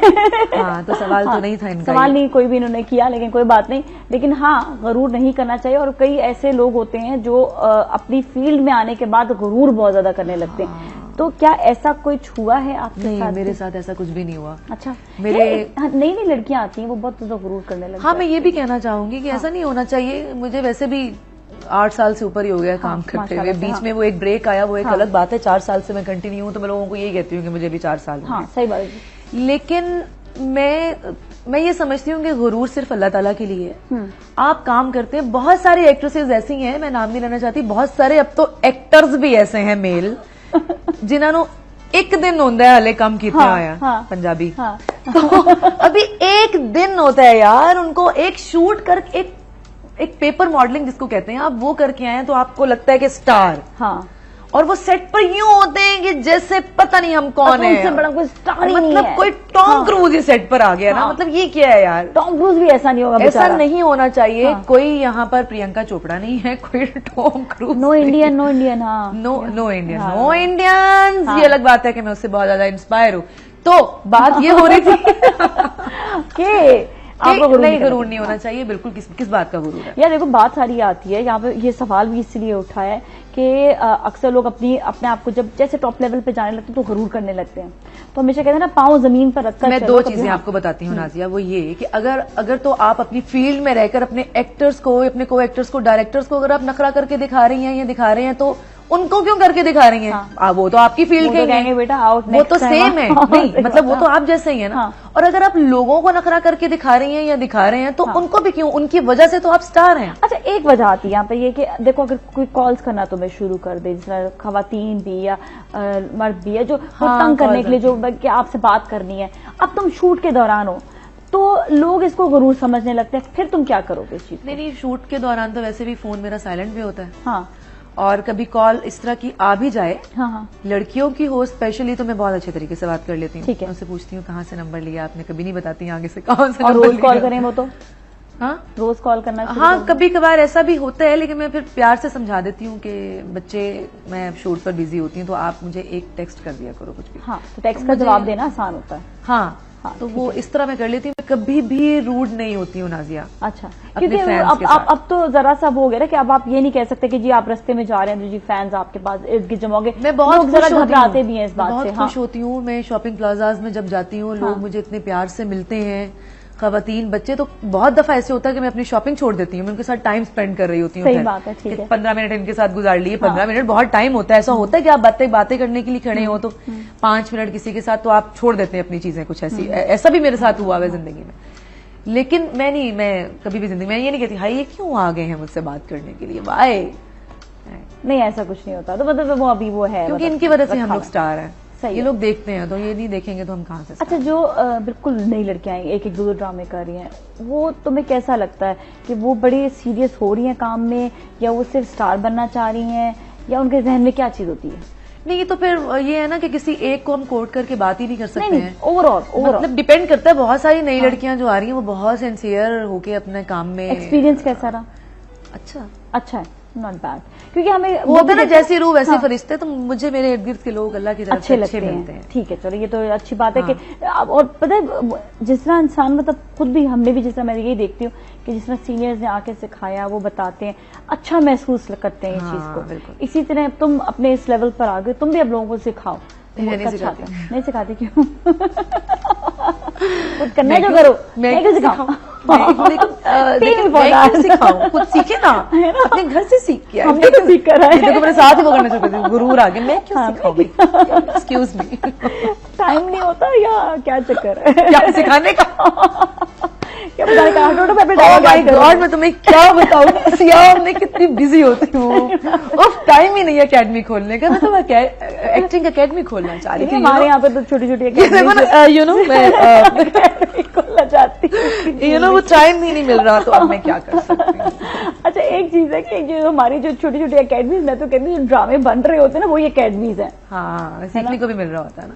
हाँ, तो सवाल तो नहीं था इनका, सवाल नहीं कोई भी इन्होंने किया, लेकिन कोई बात नहीं। लेकिन हाँ, गरूर नहीं करना चाहिए। और कई ऐसे लोग होते हैं जो अपनी फील्ड में आने के बाद गरूर बहुत ज्यादा करने लगते हैं। तो क्या ऐसा कुछ हुआ है आपके साथ? मेरे साथ ऐसा कुछ भी नहीं हुआ। अच्छा, मेरे नई नई लड़कियां आती हैं वो बहुत ज्यादा गरूर करने लगती हैं। हाँ, मैं ये भी कहना चाहूंगी कि ऐसा नहीं होना चाहिए। मुझे वैसे भी 8 साल से ऊपर ही हो गया काम करते हुए। बीच में वो एक ब्रेक आया, वो एक अलग बात है। 4 साल से मैं कंटिन्यू हूँ, तो मैं लोगों को यही कहती हूँ कि मुझे भी 4 साल हो गए। सही बात है। लेकिन मैं ये समझती हूँ कि गुरूर सिर्फ अल्लाह ताला के लिए है। आप काम करते हैं, बहुत सारी एक्ट्रेसेस ऐसी हैं, मैं नाम नहीं लेना चाहती, बहुत सारे अब तो एक्टर्स भी ऐसे हैं मेल जिन्होंने एक दिन होता है हले कम कितना आया पंजाबी। तो अभी एक दिन होता है यार, उनको एक शूट कर एक पेपर मॉडलिंग जिसको कहते हैं, आप वो करके आए हैं तो आपको लगता है कि स्टार। हाँ, और वो सेट पर यूं होते हैं कि जैसे पता नहीं हम कौन है, उनसे बड़ा कोई स्टार ही मतलब कोई टॉम क्रूज ही सेट पर आ गया ना। मतलब ये क्या है यार, टॉम क्रूज भी ऐसा नहीं होगा, ऐसा नहीं होना चाहिए। कोई यहाँ पर प्रियंका चोपड़ा नहीं है, कोई Tom Cruise. No Indian, no Indian. हाँ, नो इंडियन। ये अलग बात है कि मैं उससे बहुत ज्यादा इंस्पायर हूँ। तो बात ये हो रही थी आपको गरूर नहीं होना चाहिए। बिल्कुल। किस बात का गरूर है यार? देखो बात सारी आती है यहाँ पे, ये सवाल भी इसलिए उठा है कि अक्सर लोग अपने आप को जब जैसे टॉप लेवल पे जाने लगते हैं तो गरूर करने लगते हैं। तो हमेशा कहते हैं ना, पाँव जमीन पर रखकर। मैं 2 चीजें आपको बताती हूँ नाजिया, वो ये कि अगर तो आप अपनी फील्ड में रहकर अपने एक्टर्स को, अपने को एक्टर्स को, डायरेक्टर्स को अगर आप नखरा करके दिखा रही हैं या दिखा रहे हैं, तो उनको क्यों करके दिखा रही हैं? वो तो आपकी फील्ड के हैं बेटा, आउट वो तो सेम है। नहीं मतलब वो तो आप जैसे ही है ना। और अगर आप लोगों को नखरा करके दिखा रही हैं या दिखा रहे हैं, तो उनको भी क्यों? उनकी वजह से तो आप स्टार हैं। अच्छा, एक वजह आती है यहाँ पे ये कि देखो, अगर कोई कॉल्स करना तुम्हें शुरू कर दे, जिस खवातीन भी या मर्द भी है जो तंग करने के लिए, जो कि आपसे बात करनी है, अब तुम शूट के दौरान हो तो लोग इसको गरूर समझने लगते हैं, फिर तुम क्या करोगे इस चीज? नहीं, शूट के दौरान तो वैसे भी फोन मेरा साइलेंट भी होता है। हाँ, और कभी कॉल इस तरह की आ भी जाए, हाँ, लड़कियों की हो स्पेशली, तो मैं बहुत अच्छे तरीके से बात कर लेती हूँ। ठीक है, उनसे पूछती हूँ कहाँ से नंबर लिया आपने, कभी नहीं बताती आगे से कौन से। और रोज कॉल करें वो तो? हाँ, रोज कॉल करना? हाँ, कभी कभार ऐसा भी होता है, लेकिन मैं फिर प्यार से समझा देती हूँ कि बच्चे, मैं शूट पर बिजी होती हूँ, तो आप मुझे एक टेक्स्ट कर दिया करो कुछ भी। हाँ, तो टेक्स्ट का जवाब देना आसान होता है। हाँ, तो वो इस तरह मैं कर लेती हूँ। मैं कभी भी रूड नहीं होती हूँ नाजिया। अच्छा, क्योंकि अब तो जरा सा वो हो गया ना कि अब आप ये नहीं कह सकते कि जी आप रास्ते में जा रहे हैं तो जी फैंस आपके पास इर्द गिर्द जमा होंगे। मैं बहुत जरा घबराते भी हैं इस बात से। बहुत खुश होती हूँ मैं शॉपिंग प्लाजाज में जब जाती हूँ, लोग मुझे इतने प्यार से मिलते हैं, खवातीन बच्चे। तो बहुत दफा ऐसे होता है कि मैं अपनी शॉपिंग छोड़ देती हूँ, मैं उनके साथ टाइम स्पेंड कर रही होती हूँ। सही बात है, ठीक है। 15 मिनट इनके साथ गुजार लिए। 15 मिनट बहुत टाइम होता है। ऐसा होता है कि आप बातें करने के लिए खड़े हो, तो 5 मिनट किसी के साथ तो आप छोड़ देते हैं अपनी चीजें कुछ ऐसी। ऐसा भी मेरे साथ हुआ है जिंदगी में। लेकिन मैं कभी भी जिंदगी में ये नहीं कहती हाय ये क्यों आ गए हैं मुझसे बात करने के लिए, वाई नहीं, ऐसा कुछ नहीं होता। तो मतलब वो अभी वो है, क्योंकि इनकी वजह से हम लोग स्टार हैं। ये लोग देखते हैं, तो ये नहीं देखेंगे तो हम कहाँ से। अच्छा, जो बिल्कुल नई लड़कियां एक दो ड्रामे कर रही हैं, वो तुम्हें कैसा लगता है कि वो बड़ी सीरियस हो रही हैं काम में, या वो सिर्फ स्टार बनना चाह रही हैं, या उनके जहन में क्या चीज होती है? नहीं, तो फिर ये है ना कि किसी एक को हम कोट करके बात ही नहीं कर सकते हैं। ओवरऑल मतलब डिपेंड करता है। बहुत सारी नई लड़कियां जो आ रही हैं वो बहुत सिंसियर होके अपने काम में। एक्सपीरियंस कैसा रहा? अच्छा है, नॉट बैड। क्योंकि हमें वो होता है ना, जैसी रूह वैसे फरिश्ते। तो मुझे मेरे इर्द गिर्द के लोग अल्लाह की तरफ से अच्छे मिलते हैं। ठीक है, चलो ये तो अच्छी बात है कि और पता है जिस तरह इंसान, मतलब खुद भी हमने भी, जिस तरह मैं यही देखती हूँ कि जिस तरह सीनियर्स ने आके सिखाया, वो बताते हैं, अच्छा महसूस करते हैं इस चीज को। इसी तरह तुम अपने इस लेवल पर आ गए, तुम भी अब लोगों को सिखाओ। नहीं सिखाते क्यों? कुछ करना जो करो, मैं क्यों सिखाऊं? सिखाऊं, खुद सीखे ना, अपने घर से सीख के आए। हमने तो सीख कर आए। देखो मेरे साथ ही वो करना चाहते थे, गुरूर आगे, मैं क्यों सिखाऊं भाई? एक्सक्यूज मी, टाइम नहीं होता या क्या चक्कर है? क्या सिखाने का? क्या पता कहाँ टोटो पे Oh my God, मैं तुम्हें क्या बताऊँ सियाम में कितनी बिजी होती हूँ, उफ टाइम ही नहीं है अकेडमी खोलने का। मैं तो एक्टिंग अकेडमी खोलना चाह रही थी। हमारे यहाँ पे तो छोटी छोटी यू नो मैं खोलना चाहती हूँ, यू नो वो टाइम ही नहीं मिल रहा, तो अब मैं क्या कर सकती हूँ। अच्छा एक चीज है कि जो हमारी जो छोटी छोटी अकेडमीज, मैं तो कहती हूँ जो ड्रामे बन रहे होते हैं ना, वही अकेडमीज है। हाँ, सीखने को भी मिल रहा होता है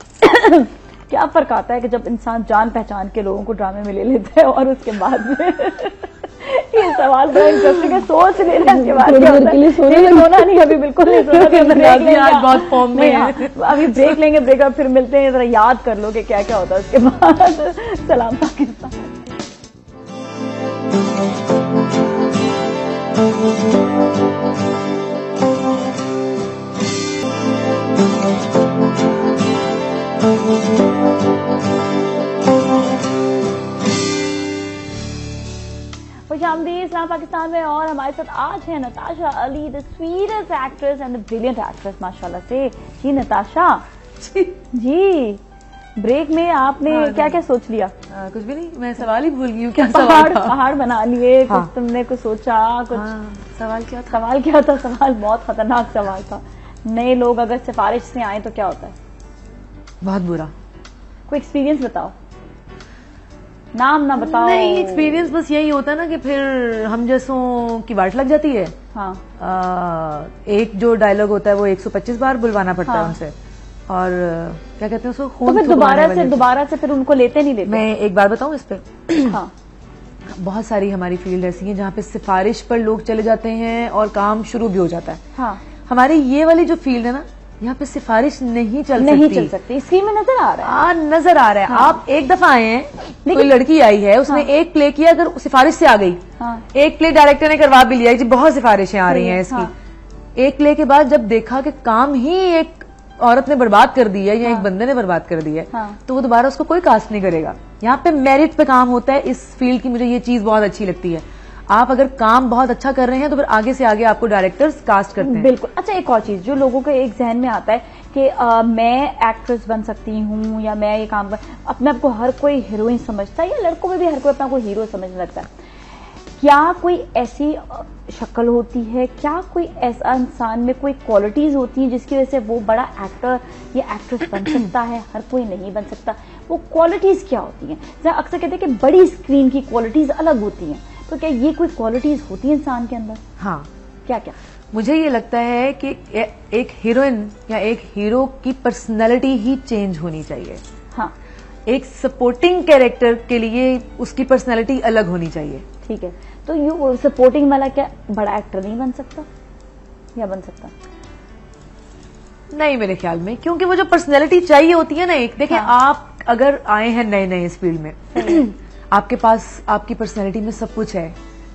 ना। क्या फर्क आता है कि जब इंसान जान पहचान के लोगों को ड्रामे में ले लेता है और उसके बाद में ये सवाल बड़ा इंटरेस्टिंग है, सोच लेना इसके बाद क्या होता है। सोना नहीं, अभी बिल्कुल नहीं सोना, आज बहुत फॉर्म में है। अभी ब्रेक लेंगे, ब्रेक अब फिर मिलते हैं, जरा याद कर लो कि क्या क्या होता है उसके बाद। सलाम पाकिस्तान। खुशामदीद इस्लाम पाकिस्तान में, और हमारे साथ आज है Natasha Ali, the sweetest actress and the brilliant actress माशाल्लाह से। जी नताशा जी, ब्रेक में आपने क्या क्या सोच लिया? कुछ भी नहीं, मैं सवाल ही भूल गई हूँ। क्या पहाड़ बना लिए? कुछ तुमने कुछ सोचा? कुछ सवाल क्या था? सवाल क्या था? सवाल बहुत खतरनाक सवाल था। नए लोग अगर सिफारिश से आए तो क्या होता है? बहुत बुरा। कोई एक्सपीरियंस बताओ, नाम ना बताओ। नहीं, एक्सपीरियंस बस यही होता है ना कि फिर हम जैसों की वाट लग जाती है। हाँ। एक जो डायलॉग होता है वो 125 बार बुलवाना पड़ता है उनसे, और क्या कहते हैं उसको, खून तो फिर दोबारा से फिर उनको लेते नहीं लेते। मैं एक बार बताऊं इस पे? हाँ। बहुत सारी हमारी फील्ड ऐसी है जहाँ पे सिफारिश पर लोग चले जाते हैं और काम शुरू भी हो जाता है। हाँ। हमारी ये वाली जो फील्ड है ना, यहाँ पे सिफारिश नहीं चल सकती। स्क्रीन में नजर आ रहा है। नजर आ रहा है। हाँ। आप एक दफा आए हैं, कोई लड़की आई है, उसने एक प्ले किया, अगर सिफारिश से आ गई, एक प्ले डायरेक्टर ने करवा भी लिया जी, बहुत सिफारिशें आ रही हैं इसकी। एक प्ले के बाद जब देखा कि काम ही एक औरत ने बर्बाद कर दी है या एक बंदे ने बर्बाद कर दी है, तो वो दोबारा उसको कोई कास्ट नहीं करेगा। यहाँ पे मेरिट पे काम होता है। इस फील्ड की मुझे ये चीज बहुत अच्छी लगती है। आप अगर काम बहुत अच्छा कर रहे हैं तो फिर आगे से आगे आपको डायरेक्टर्स कास्ट करते हैं। बिल्कुल। अच्छा एक और चीज जो लोगों के एक जहन में आता है कि मैं एक्ट्रेस बन सकती हूँ या मैं ये काम अपने आप को हर कोई हीरोइन समझता है, या लड़कों में भी हर कोई अपने आप को हीरो समझने लगता है। क्या कोई ऐसी शक्ल होती है, क्या कोई ऐसा इंसान में कोई क्वालिटीज होती हैं जिसकी वजह से वो बड़ा एक्टर या एक्ट्रेस बन सकता है? हर कोई नहीं बन सकता। वो क्वालिटीज क्या होती हैं? जैसे अक्सर कहते हैं कि बड़ी स्क्रीन की क्वालिटीज अलग होती हैं, तो क्या ये कोई क्वालिटीज होती है इंसान के अंदर? हाँ। क्या क्या? मुझे ये लगता है कि एक हीरोइन या एक हीरो की पर्सनैलिटी ही चेंज होनी चाहिए। हाँ। एक सपोर्टिंग कैरेक्टर के लिए उसकी पर्सनैलिटी अलग होनी चाहिए। ठीक है, तो यू सपोर्टिंग वाला क्या बड़ा एक्टर नहीं बन सकता या बन सकता? नहीं मेरे ख्याल में, क्योंकि वो जो पर्सनैलिटी चाहिए होती है ना, एक देखें आप अगर आए हैं नए नए इस फील्ड में, आपके पास आपकी पर्सनैलिटी में सब कुछ है,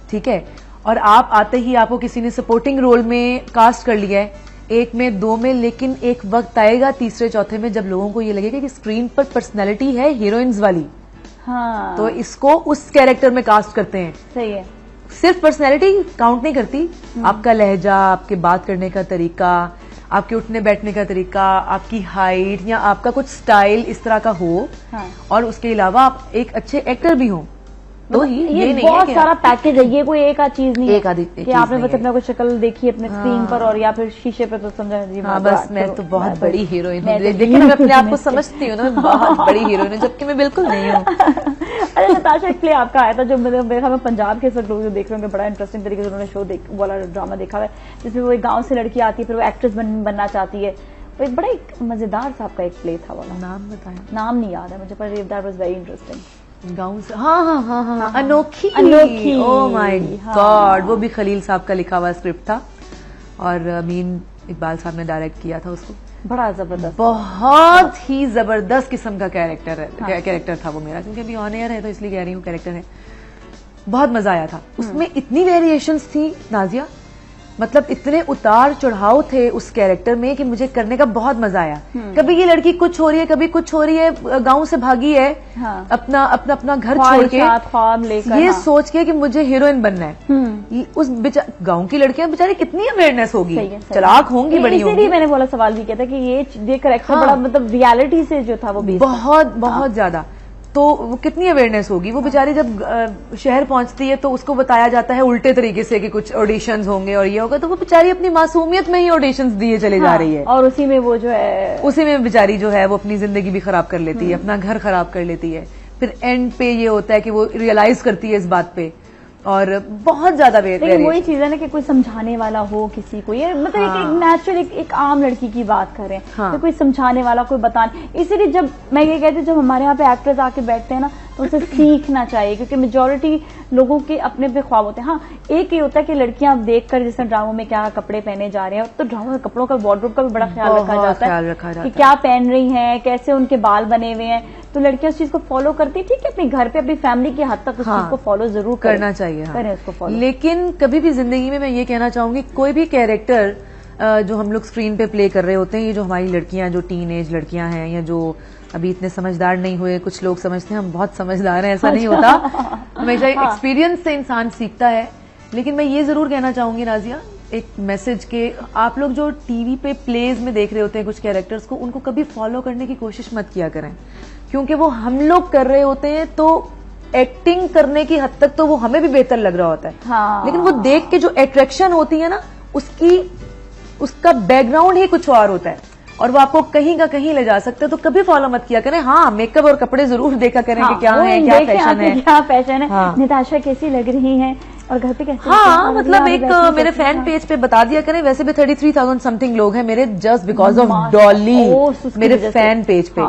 ठीक है, और आप आते ही आपको किसी ने सपोर्टिंग रोल में कास्ट कर लिया है, एक में दो में, लेकिन एक वक्त आएगा तीसरे चौथे में जब लोगों को ये लगेगा कि स्क्रीन पर पर्सनैलिटी है हीरोइंस वाली। हाँ। तो इसको उस कैरेक्टर में कास्ट करते हैं। सही है। सिर्फ पर्सनैलिटी काउंट नहीं करती, आपका लहजा, आपके बात करने का तरीका, आपके उठने बैठने का तरीका, आपकी हाइट या आपका कुछ स्टाइल इस तरह का हो। हाँ। और उसके अलावा आप एक अच्छे एक्टर भी हो, तो ये नहीं बहुत सारा पैकेज है, ये कोई एक आध चीज नहीं एक है कि आपने बस अपना कोई शक्ल देखी अपने स्क्रीन पर और या फिर शीशे पे तो समझा जी। हाँ, बस मैं तो बहुत बड़ी हीरोइन हूँ, लेकिन मैं अपने आप को समझती हूँ ना, मैं बहुत बड़ी हीरोइन हूँ, जबकि मैं बिल्कुल नहीं हूँ। अरे नताशा, एक प्ले आपका आया था जो मेरे ख्याल में पंजाब के सब लोग जो देख रहे होंगे, बड़ा इंटरेस्टिंग तरीके से उन्होंने शो वाला ड्रामा देखा है, जिसमें वो एक गाँव से लड़की आती है, फिर वो एक्ट्रेस बनना चाहती है। वो एक बड़ा एक मजेदार सा आपका एक प्ले था, वाला नाम बताया, नाम नहीं याद है मुझे, पर दैट वाज वेरी इंटरेस्टिंग। गाँव से, हाँ, अनोखी। ओह माय गॉड, वो भी खलील साहब का लिखा हुआ स्क्रिप्ट था और अमीन इकबाल साहब ने डायरेक्ट किया था उसको। बड़ा जबरदस्त, बहुत ही जबरदस्त किस्म का कैरेक्टर था वो मेरा, क्योंकि अभी ऑन एयर है तो इसलिए कह रही हूँ कैरेक्टर है। बहुत मजा आया था उसमें, इतनी वेरिएशंस थी नाजिया, मतलब इतने उतार चढ़ाव थे उस कैरेक्टर में कि मुझे करने का बहुत मजा आया। कभी ये लड़की कुछ हो रही है, कभी कुछ हो रही है, गांव से भागी है, हाँ। अपना घर छोड़ के, ख्वाब लेकर, ये सोच के कि मुझे हीरोइन बनना है। उस गांव की लड़कियां बेचारी कितनी अवेयरनेस होगी, चलाक होंगी, बड़ी होंगी। मैंने बोला सवाल भी किया था कि ये कैरेक्टर बड़ा मतलब रियलिटी से जो था वो बहुत ज्यादा। तो वो कितनी अवेयरनेस होगी। वो बेचारी जब शहर पहुंचती है तो उसको बताया जाता है उल्टे तरीके से कि कुछ ऑडिशंस होंगे और ये होगा, तो वो बेचारी अपनी मासूमियत में ही ऑडिशंस दिए चले जा रही है और उसी में वो जो है उसी में बेचारी जो है वो अपनी जिंदगी भी खराब कर लेती है, अपना घर खराब कर लेती है। फिर एंड पे ये होता है कि वो रियलाइज करती है इस बात पे और बहुत ज्यादा लेकिन वही चीज है ना कि कोई समझाने वाला हो किसी को, ये मतलब एक नेचुरल एक आम लड़की की बात करें तो कोई समझाने वाला कोई बताने। इसीलिए जब मैं ये कहती हूँ जब हमारे यहाँ पे एक्टर्स आके बैठते हैं ना तो उसे सीखना चाहिए, क्योंकि मेजोरिटी लोगों के अपने अपने ख्वाब होते हैं। हाँ, एक ये होता है कि लड़कियां देख कर जैसे ड्रामों में क्या कपड़े पहने जा रहे हैं, तो ड्रामों में कपड़ों का वार्डरोब का भी बड़ा ख्याल रखा जाता है कि क्या पहन रही हैं, कैसे उनके बाल बने हुए हैं, तो लड़कियां उस चीज को फॉलो करती है। ठीक है, अपने घर पे अपनी फैमिली के हद तक उस चीज को फॉलो जरूर करना चाहिए, करें उसको फॉलो। लेकिन कभी भी जिंदगी में मैं ये कहना चाहूंगी कोई भी कैरेक्टर जो हम लोग स्क्रीन पे प्ले कर रहे होते हैं, ये जो हमारी लड़कियां जो टीन एज लड़कियां हैं या जो अभी इतने समझदार नहीं हुए, कुछ लोग समझते हैं हम बहुत समझदार हैं, ऐसा नहीं होता। हमेशा एक्सपीरियंस से इंसान सीखता है। लेकिन मैं ये जरूर कहना चाहूंगी नाजिया एक मैसेज के, आप लोग जो टीवी पे प्लेज में देख रहे होते हैं कुछ कैरेक्टर्स को, उनको कभी फॉलो करने की कोशिश मत किया करें, क्योंकि वो हम लोग कर रहे होते हैं तो एक्टिंग करने की हद तक तो वो हमें भी बेहतर लग रहा होता है। हाँ। लेकिन वो देख के जो अट्रैक्शन होती है ना उसका बैकग्राउंड ही कुछ और होता है और वो आपको कहीं का कहीं ले जा सकते हैं। तो कभी फॉलो मत किया करें। हाँ, मेकअप और कपड़े जरूर देखा करें कि क्या है, क्या फैशन है, क्या फैशन है, निताशा कैसी लग रही है और घर पे कैसे। हाँ, मतलब एक मेरे फैन पेज पे बता दिया करें। वैसे भी 33,000 समथिंग लोग हैं मेरे, जस्ट बिकॉज ऑफ डॉली मेरे फैन पेज पे।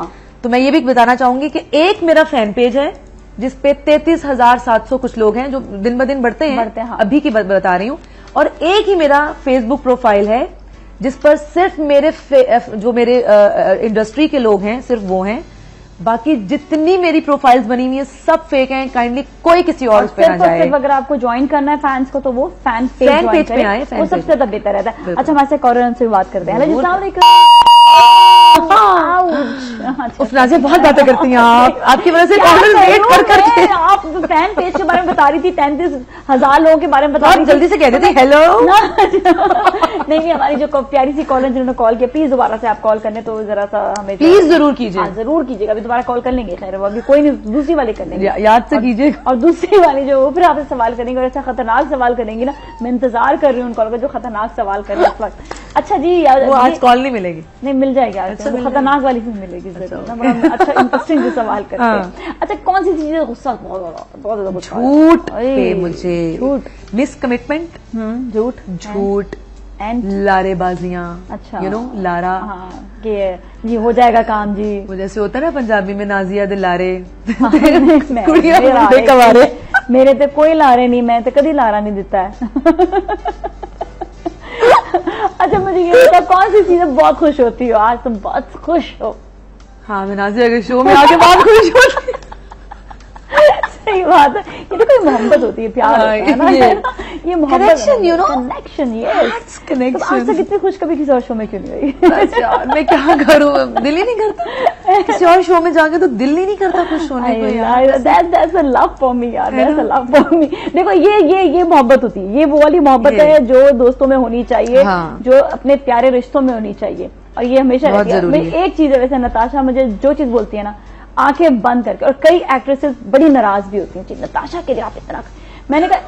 तो मैं ये भी बताना चाहूंगी कि एक मेरा फैन पेज है जिसपे 33,700 कुछ लोग हैं जो दिन ब दिन बढ़ते हैं, अभी की बता रही हूँ। और एक ही मेरा फेसबुक प्रोफाइल है जिस पर सिर्फ जो मेरे इंडस्ट्री के लोग हैं सिर्फ वो हैं, बाकी जितनी मेरी प्रोफाइल्स बनी हुई है सब फेक हैं। काइंडली कोई किसी और पे ना जाए। अगर आपको ज्वाइन करना है फैंस को तो वो फैन पेज पे आए, वो सबसे ज्यादा बेहतर रहता है। अच्छा, हमारे कॉलर से बात करते हैं। हेलो, नाज़िया बहुत बातें करती हैं आप, आपकी वजह से कॉलर वेट कर करके। आप फैन पेज के बारे में बता रही थी, 33,000 लोगों के बारे में बता रही थी, जल्दी से कह देती हेलो। नहीं, हमारी जो प्यारी सी कॉलर जिन्होंने कॉल किया, प्लीज दोबारा से आप कॉल करने तो जरा सा हमें प्लीज जरूर कीजिए, जरूर कीजिएगा। अभी दोबारा कॉल कर लेंगे, खैर अभी कोई नहीं, दूसरी वाली कर लेंगे, याद से कीजिए। और दूसरी वाली जो फिर आपसे सवाल करेंगे और ऐसा खतरनाक सवाल करेंगी ना, मैं इंतजार कर रही हूँ उन कॉल का जो खतरनाक सवाल कर रहे हैं इस वक्त। अच्छा जी, वो आज कॉल नहीं मिलेगी? नहीं, मिल जाएगी आज, खतरनाक वाली भी मिलेगी जरूर। अच्छा, इंटरेस्टिंग जो सवाल करते हैं। अच्छा, कौन सी चीजें गुस्सा बहुत ज्यादा? झूठ पे मुझे, झूठ, मिस कमिटमेंट, झूठ एंड लारेबाजियां। अच्छा, यू नो लारा, कि जी हो जाएगा काम जी, वो जैसे होता है ना पंजाबी में नाजिया दे लारे। मेरे तो कोई लारे नहीं, मैं तो कभी लारा नहीं देता है। अच्छा, मुझे ये बता कौन सी चीजें बहुत खुश होती हो? आज तुम बहुत खुश हो। हाँ, मैं नाज़िया के शो में आके बहुत खुश होती हूँ। सही बात है, ये तो कोई मोहब्बत होती है, प्यार होता है ना, ये मोहब्बत, connection, you know, connection. Yes, connection. आज तक इतनी खुश कभी किसी और शो में क्यों नहीं हुई? मैं क्या करूँ, दिल ही नहीं करता किसी और शो में जाके, तो दिल ही नहीं करता खुश होने को यार। That's a love for me यार, that's a love for me। देखो, ये मोहब्बत होती है, ये वो वाली मोहब्बत है जो दोस्तों में होनी चाहिए, जो अपने प्यारे रिश्तों में होनी चाहिए, और ये हमेशा रहती है। एक चीज है वैसे, नताशा मुझे जो चीज बोलती है ना, आंखें बंद करके, और कई एक्ट्रेसेस बड़ी नाराज भी होती हैं, नताशा के लिए आप इतना। मैंने कहा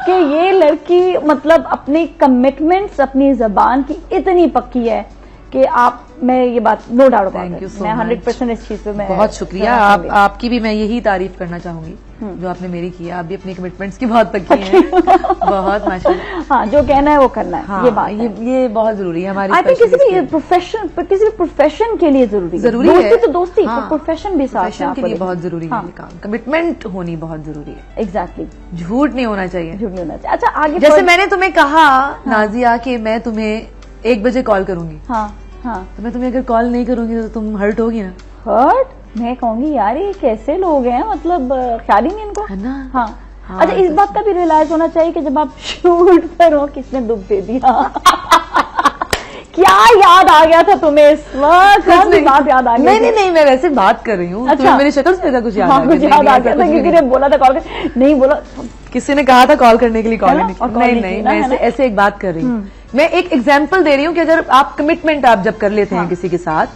कि ये लड़की मतलब अपनी कमिटमेंट्स, अपनी जबान की इतनी पक्की है कि आप, मैं ये बात no doubt thank you so मैं 100% इस चीज पे मैं बहुत शुक्रिया। आपकी भी मैं यही तारीफ करना चाहूंगी जो आपने मेरी की है। आप भी अपनी कमिटमेंट्स की बहुत पक्की हैं। बहुत माशाल्लाह। हाँ, जो कहना है वो करना है। हाँ, ये बात ये बहुत जरूरी है हमारी। किसी भी प्रोफेशन के लिए जरूरी है। दोस्ती तो दोस्ती, प्रोफेशन भी प्रोफेशन के लिए बहुत जरूरी है। कमिटमेंट होनी बहुत जरूरी है। एग्जैक्टली, झूठ नहीं होना चाहिए, झूठ नहीं होना चाहिए। अच्छा, आगे जैसे मैंने तुम्हें कहा नाज़िया कि मैं तुम्हें 1 बजे कॉल करूंगी। हाँ, तो मैं तुम्हें अगर कॉल नहीं करूंगी तो तुम हर्ट होगी ना? हर्ट? मैं कहूंगी यार ये कैसे लोग हैं, मतलब ख्याल ही नहीं इनको, है ना? हाँ। अच्छा, इस बात का भी रियलाइज होना चाहिए कि जब आप शूट पर हो, किसने दुख दे दिया? क्या याद आ गया था तुम्हें इस वक्त? बात याद आ गई? नहीं, मैं वैसे बात कर रही हूँ। अच्छा, मेरी शक्ल से कुछ याद आ गया? कुछ याद आ गया था, किसी ने बोला था कॉल कर, नहीं बोला, किसी ने कहा था कॉल करने के लिए, कॉल नहीं, मैं ऐसे एक बात कर रही हूँ। मैं एक एग्जाम्पल दे रही हूँ कि अगर आप कमिटमेंट आप जब कर लेते हैं किसी के साथ,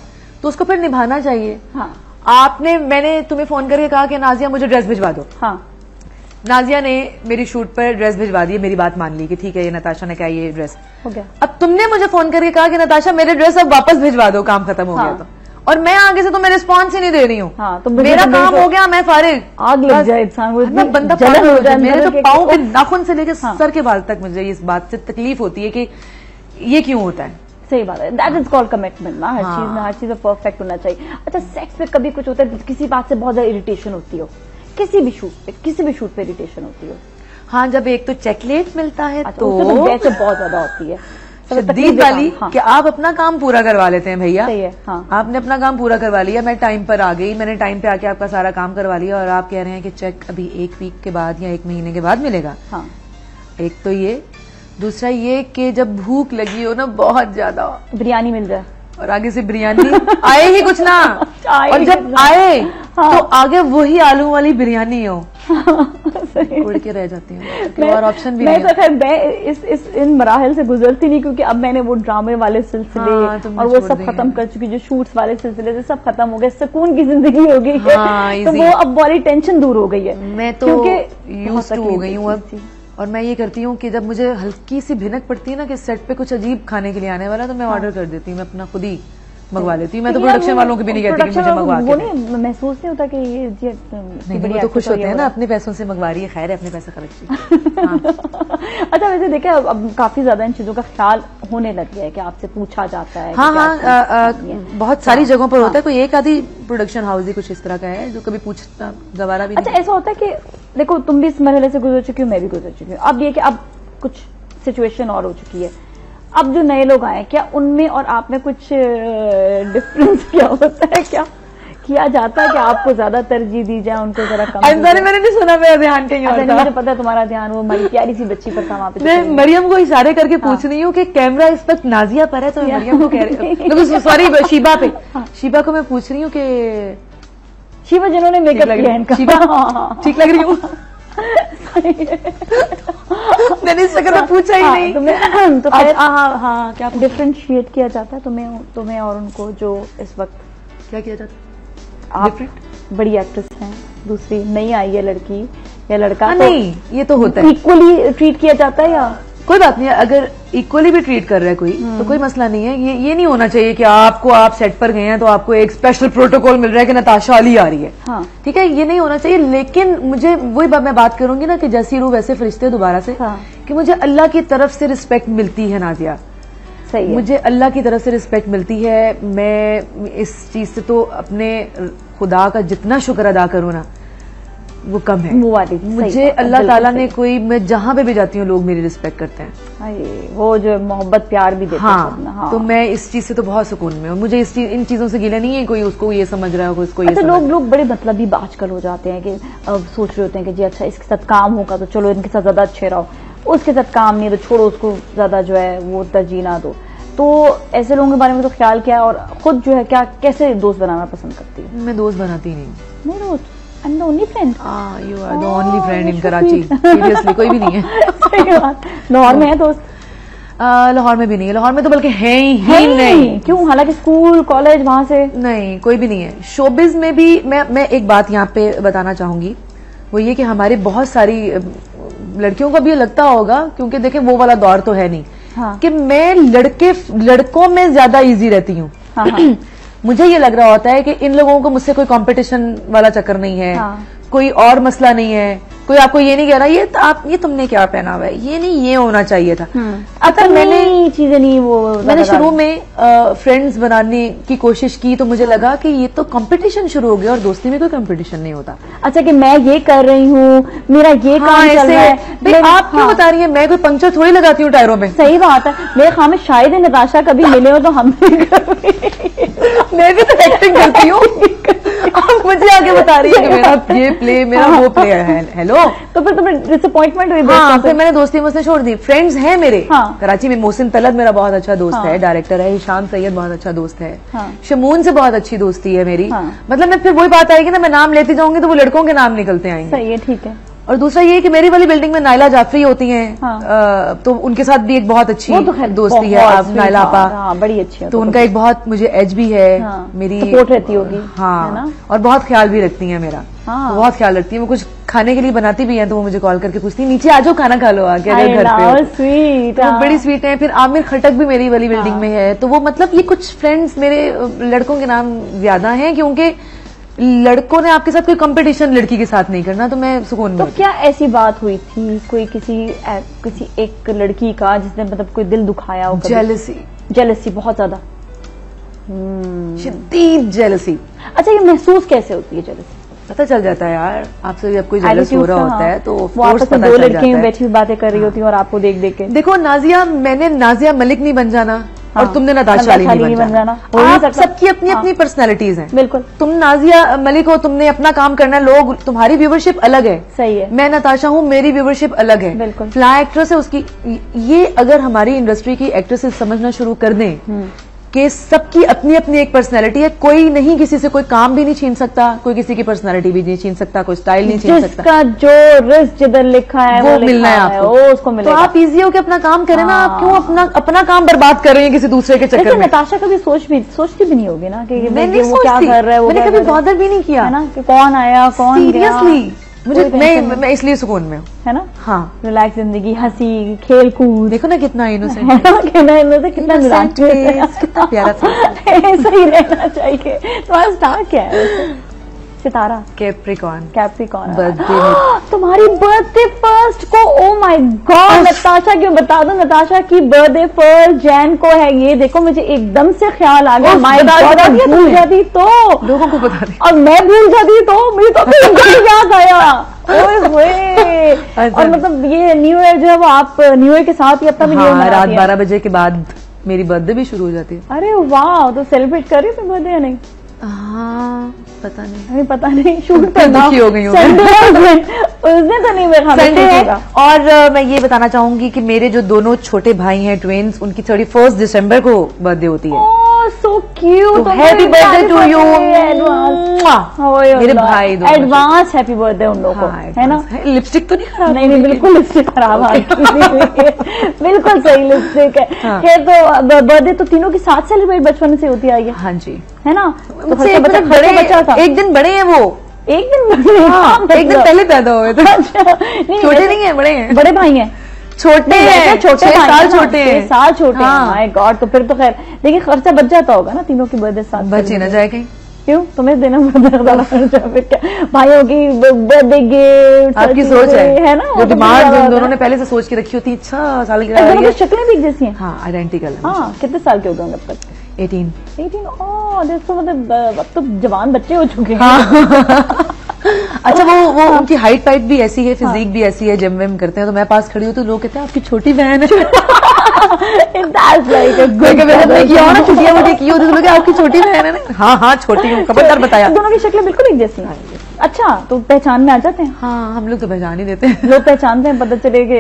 तो उसको फिर निभाना चाहिए। मैंने तुम्हें फोन करके कहा कि नाजिया मुझे ड्रेस भिजवा दो। हाँ, नाजिया ने मेरी शूट पर ड्रेस भिजवा दी, मेरी बात मान ली कि ठीक है ये नताशा ने कहा ये ड्रेस हो गया। अब तुमने मुझे फोन करके कहा कि नताशा मेरे ड्रेस अब वापस भिजवा दो, काम खत्म हो गया तो, और मैं आगे से तुम्हें रिस्पॉन्स ही नहीं दे रही हूँ। हाँ, तो मेरा काम हो गया, मैं फारिग। आग लग जाए इंसान को, बंदा पागल हो जाए। मेरे तो पाँव के नाखून से लेकर सर के बाल तक मुझे इस बात से तकलीफ होती है कि ये क्यों होता है। सही बात है, दैट इज कॉल्ड कमिटमेंट ना। हर चीज में हर चीज में परफेक्ट होना चाहिए। अच्छा, सेक्स में कभी कुछ होता है, किसी बात से बहुत ज्यादा इरिटेशन होती हो, किसी भी शूट पे इरिटेशन होती हो? हाँ, जब एक तो चेकलेट मिलता है तो वैसे बहुत ज्यादा होती है शदीद वाली। हाँ। कि आप अपना काम पूरा करवा लेते हैं भैया। सही है। हाँ। आपने अपना काम पूरा करवा लिया, मैं टाइम पर आ गई, मैंने टाइम पे आके आपका सारा काम करवा लिया, और आप कह रहे हैं कि चेक अभी 1 वीक के बाद या 1 महीने के बाद मिलेगा। हाँ। एक तो ये, दूसरा ये कि जब भूख लगी हो ना बहुत ज्यादा, बिरयानी मिल जाए और आगे से बिरयानी आए ही कुछ ना, और जब आए तो आगे वही आलू वाली बिरयानी हो, उड़ के रह जाती है और ऑप्शन भी नहीं। तो खैर मैं इन मराहल से गुजरती नहीं, क्योंकि अब मैंने वो ड्रामे वाले सिलसिले और वो सब खत्म कर चुकी, जो शूट्स वाले सिलसिले से सब खत्म हो गए, सुकून की जिंदगी हो गई है। तो वो अब वाली टेंशन दूर हो गई है। मैं तो यूज्ड टू हो गई हूँ अब, और मैं ये करती हूँ कि जब मुझे हल्की सी भिनक पड़ती है ना कि सेट पे कुछ अजीब खाने के लिए आने वाला, तो मैं ऑर्डर कर देती हूँ, मैं अपना खुद ही मंगवा लेती हूँ। मैं तो प्रोडक्शन वालों को भी नहीं कहती कि मुझे मंगवा के। वो नहीं महसूस नहीं होता कि ये नहीं, तो खुश होते हैं ना, अपने पैसों से मंगवा रही है, खैर है, अपने पैसे खर्च। अच्छा, वैसे देखे अब काफी ज्यादा इन चीजों का ख्याल होने लग गया है कि आपसे पूछा जाता है। हाँ, बहुत सारी जगहों पर होता है, कोई एक आधी प्रोडक्शन हाउस ही कुछ इस तरह का है जो कभी पूछता गवारा भी। अच्छा, ऐसा होता है कि देखो तुम भी इस मरहले से गुजर चुकी हो, मैं भी गुजर चुकी हूँ। अब ये कि अब कुछ सिचुएशन और हो चुकी है, अब जो नए लोग आए, क्या उनमें और आप में कुछ डिफरेंस क्या होता है? क्या किया जाता है कि आपको ज्यादा तरजीह दी जाए, उनको जरा कम? मैंने नहीं सुना, मेरा ध्यान कहीं और था। मुझे पता है तुम्हारा ध्यान वो हमारी प्यारी सी बच्ची पर था, वहाँ पे। मैं मरियम को इशारे करके पूछ रही हूँ कि कैमरा इस वक्त नाजिया पर है, तो मरियम को कह रही, सॉरी शीबा पे, शीबा को मैं पूछ रही हूँ कि शीबा जिन्होंने मेकअप किया इनका, शीबा ठीक लग रही हूँ? मैंने इस जगह पूछा ही नहीं। तो हाँ, क्या डिफरेंशिएट किया जाता है तुम्हें और उनको, जो इस वक्त क्या किया जाता है? आप बड़ी एक्ट्रेस हैं, दूसरी नई आई है लड़की या लड़का, नहीं ये तो होता है, इक्वली ट्रीट किया जाता है या कोई बात नहीं? अगर इक्वली भी ट्रीट कर रहा है कोई तो कोई मसला नहीं है। ये नहीं होना चाहिए कि आप सेट पर गए हैं तो आपको एक स्पेशल प्रोटोकॉल मिल रहा है कि नताशा अली आ रही है। हाँ। ठीक है, ये नहीं होना चाहिए। लेकिन मुझे वही मैं बात करूंगी ना कि जैसी रूह वैसे फरिश्ते दोबारा से। हाँ। कि मुझे अल्लाह की तरफ से रिस्पेक्ट मिलती है नाजिया। सही है। मुझे अल्लाह की तरफ से रिस्पेक्ट मिलती है। मैं इस चीज से तो अपने खुदा का जितना शुक्र अदा करूँ ना वो कम है। मुझे अल्लाह ताला ने कोई, मैं जहाँ पे भी जाती हूँ लोग मेरी रिस्पेक्ट करते हैं, वो जो मोहब्बत प्यार भी देते हैं। हाँ। तो मैं इस चीज से तो बहुत सुकून में हूँ। मुझे इन चीजों से गिला नहीं है कोई उसको ये समझ रहा है, उसको ये लोग बड़े मतलबी आजकल हो जाते हैं कि सोच रहे होते हैं कि जी अच्छा इसके साथ काम होगा तो चलो इनके साथ ज्यादा अच्छे रहो, उसके साथ काम नहीं तो छोड़ो उसको, ज्यादा जो है वो तरजीह ना दो। तो ऐसे लोगों के बारे में तो ख्याल क्या है, और खुद जो है क्या कैसे दोस्त बनाना पसंद करती है? मैं दोस्त बनाती नहीं। दोस्त I'm the only friend. You are the only friend in Karachi. Seriously, कोई भी नहीं है। सही बात। लाहौर में है दोस्त? लाहौर में भी नहीं है। लाहौर में तो बल्कि है ही नहीं। क्यों? हालांकि स्कूल कॉलेज वहां से नहीं, कोई भी नहीं है। शोबिज में भी मैं एक बात यहाँ पे बताना चाहूंगी, वो ये कि हमारी बहुत सारी लड़कियों को भी ये लगता होगा, क्योंकि देखें वो वाला दौर तो है नहीं। हाँ। कि मैं लड़कों में ज्यादा इजी रहती हूँ। हाँ। मुझे ये लग रहा होता है कि इन लोगों को मुझसे कोई कंपटीशन वाला चक्कर नहीं है। हाँ। कोई और मसला नहीं है, कोई आपको ये नहीं कह रहा ये तुमने क्या पहना हुआ है, ये नहीं, ये होना चाहिए था। अगर मैंने चीजें नहीं, मैंने शुरू में फ्रेंड्स बनाने की कोशिश की तो मुझे लगा कि ये तो कंपटीशन शुरू हो गया, और दोस्ती में कोई कंपटीशन नहीं होता। अच्छा, कि मैं ये कर रही हूँ, मेरा ये काम चल रहा है, आप क्यों बता रही है? मैं कोई पंक्चर थोड़ी लगाती हूँ टायरों में। सही बात है। मेरे ख्याल में शायद नताशा कभी मिले हो तो हम मैं भी तो एक्टिंग करती हूँ। आप मुझे आगे बता रही है कि मेरा ये प्ले, मेरा वो प्ले है। हेलो, तो फिर तुम्हें डिसअपॉइंटमेंट हुई? हाँ, फिर मैंने दोस्ती मुझसे छोड़ दी। फ्रेंड्स हैं मेरे। हाँ। कराची में मोहसिन तलत मेरा बहुत अच्छा दोस्त है, डायरेक्टर है। हिशाम सैयद बहुत अच्छा दोस्त है। शमून से बहुत अच्छी दोस्ती है मेरी। मतलब मैं फिर वही बात आएगी ना, मैं नाम लेती जाऊंगी तो वो लड़कों के नाम निकलते आएंगे। सही है, ठीक है। और दूसरा ये कि मेरी वाली बिल्डिंग में नाइला जाफरी होती हैं। हाँ। तो उनके साथ भी एक बहुत अच्छी दोस्ती है। आप नाइला आपा बड़ी अच्छी है, तो उनका एक बहुत मुझे एज भी है। मेरी सपोर्ट रहती होगी। हाँ, और बहुत ख्याल भी रखती है मेरा। तो बहुत ख्याल रखती है। वो कुछ खाने के लिए बनाती भी है तो वो मुझे कॉल करके पूछती है नीचे आ जाओ खाना खा लो आके अगर घर पे। स्वीट, तो बड़ी स्वीट है। फिर आमिर खटक भी मेरी वाली बिल्डिंग में है। तो वो मतलब ये कुछ फ्रेंड्स मेरे लड़कों के नाम ज्यादा हैं क्योंकि लड़कों ने आपके साथ कोई कंपटीशन लड़की के साथ नहीं करना, तो मैं सुकून में। तो क्या ऐसी बात हुई थी कोई किसी एक लड़की का जिसने मतलब कोई दिल दुखाया हो? जेलसी बहुत ज्यादा, शदीद जेलसी। अच्छा, ये महसूस कैसे होती है जेलसी? पता चल जाता है यार आपसे जब कोई जेलस हो रहा होता है तो वो आपस में दो लड़कियां बैठी हुई बातें कर रही होती हैं और आपको देख देख के। देखो नाजिया, मैंने नाजिया मलिक नहीं बन जाना और तुमने नताशा अली नहीं बन जाना। आप सबकी अपनी अपनी पर्सनैलिटीज हैं। बिल्कुल। तुम नाजिया मलिक हो, तुमने अपना काम करना है, लोग तुम्हारी व्यूवरशिप अलग है। सही है। मैं नताशा हूँ, मेरी व्यूवरशिप अलग है। बिल्कुल। फ्लाई एक्ट्रेस है उसकी। ये अगर हमारी इंडस्ट्री की एक्ट्रेसेस समझना शुरू कर दें कि सबकी अपनी अपनी एक पर्सनैलिटी है, कोई नहीं किसी से कोई काम भी नहीं छीन सकता, कोई किसी की पर्सनैलिटी भी नहीं छीन सकता, कोई स्टाइल नहीं छीन सकता। जिसका जो रिस्क जिधर लिखा है वो मिलना है आपको, उसको मिलेगा। तो आप इजी हो के अपना काम करें ना। आप क्यों अपना काम बर्बाद कर रहे हैं किसी दूसरे के चक्कर में? नताशा कभी सोचती भी नहीं होगी ना कि वो क्या कर रहा है। मैंने कभी बॉदर भी नहीं किया है ना कि कौन आया कौन गया। सीरियसली मुझे मैं इसलिए सुकून में हूँ, है ना। हाँ, रिलैक्स जिंदगी, हंसी खेल कूद। देखो ना कितना इनोसेंट है ना, कितना रिलैक्स, कितना प्यारा था। ऐसा ही रहना चाहिए। तुम्हारा स्टार क्या है? सितारा। कैप्रिकॉर्न। बर्थडे तुम्हारी बर्थडे फर्स्ट को। ओ माय गॉड नताशा, क्यों बता दो, नताशा की बर्थडे 1 जैन को है। ये देखो मुझे एकदम से ख्याल आ गया। माय गॉड, भूल जाती तो लोगों को बता दी और मैं भूल जाती तो मुझे तो याद आया। और मतलब ये न्यू ईयर जो है वो आप न्यू ईयर के साथ ही अपना भी न्यू ईयर रात 12 बजे के बाद मेरी बर्थडे भी शुरू हो जाती है। अरे वाह, तो सेलिब्रेट कर रही थी बर्थडे या नहीं? हाँ, पता नहीं शूट पे दुखी हो गई हूँ उसने तो नहीं मैं संडे है। और मैं ये बताना चाहूंगी कि मेरे जो दोनों छोटे भाई हैं ट्विन्स, उनकी 31 दिसंबर को बर्थडे होती है। So cute, happy birthday to you मेरे भाई। एडवांस हैप्पी बर्थडे उन लोगों को, है ना। लिपस्टिक तो नहीं खराब? नहीं बिल्कुल लिपस्टिक खराब आ बिल्कुल सही लिपस्टिक है। तो बर्थडे तो तीनों के साथ सेलिब्रेट बचपन से होती आई है। हाँ जी, है ना। तो बच्चा था, एक दिन बड़े हैं वो, एक दिन बड़े। हाँ, एक दिन पहले पैदा हुए थे। छोटे नहीं है, बड़े हैं। बड़े भाई हैं, छोटे हैं, 6 साल छोटे हैं। 6 साल छोटे हैं। माय गॉड, तो फिर तो खैर देखिए खर्चा बच जाता होगा ना तीनों की बर्थडे साथ। बच ही ना जाए कहीं। क्यों तुम्हें देना पड़ता भाइयों की बर्थडे गिफ्ट? आपकी सोच है ना, जो दिमाग दोनों ने पहले से सोच के रखी होती है। 6 साल की शक्लें भी जैसी हैं। हाँ, आइडेंटिकल। हाँ, कितने साल के हो गए अब तक? 18। ओह, तो मतलब अब तो जवान बच्चे हो चुके हैं। हाँ। अच्छा, वो उनकी हाइट पाइट भी ऐसी है, फिजिक भी ऐसी है। जिम विम करते हैं तो मैं पास खड़ी हूँ तो लोग कहते हैं आपकी छोटी बहन है। छुट्टियां मुझे की होती तो आपकी छोटी बहन है ना। हाँ, छोटी हूँ, खबरदार बताया। दोनों की शक्लें बिल्कुल एक जैसी हैं। अच्छा, तो पहचान में आ जाते हैं? हाँ, हम लोग तो पहचान ही देते हैं। लोग पहचानते हैं, पता चले कि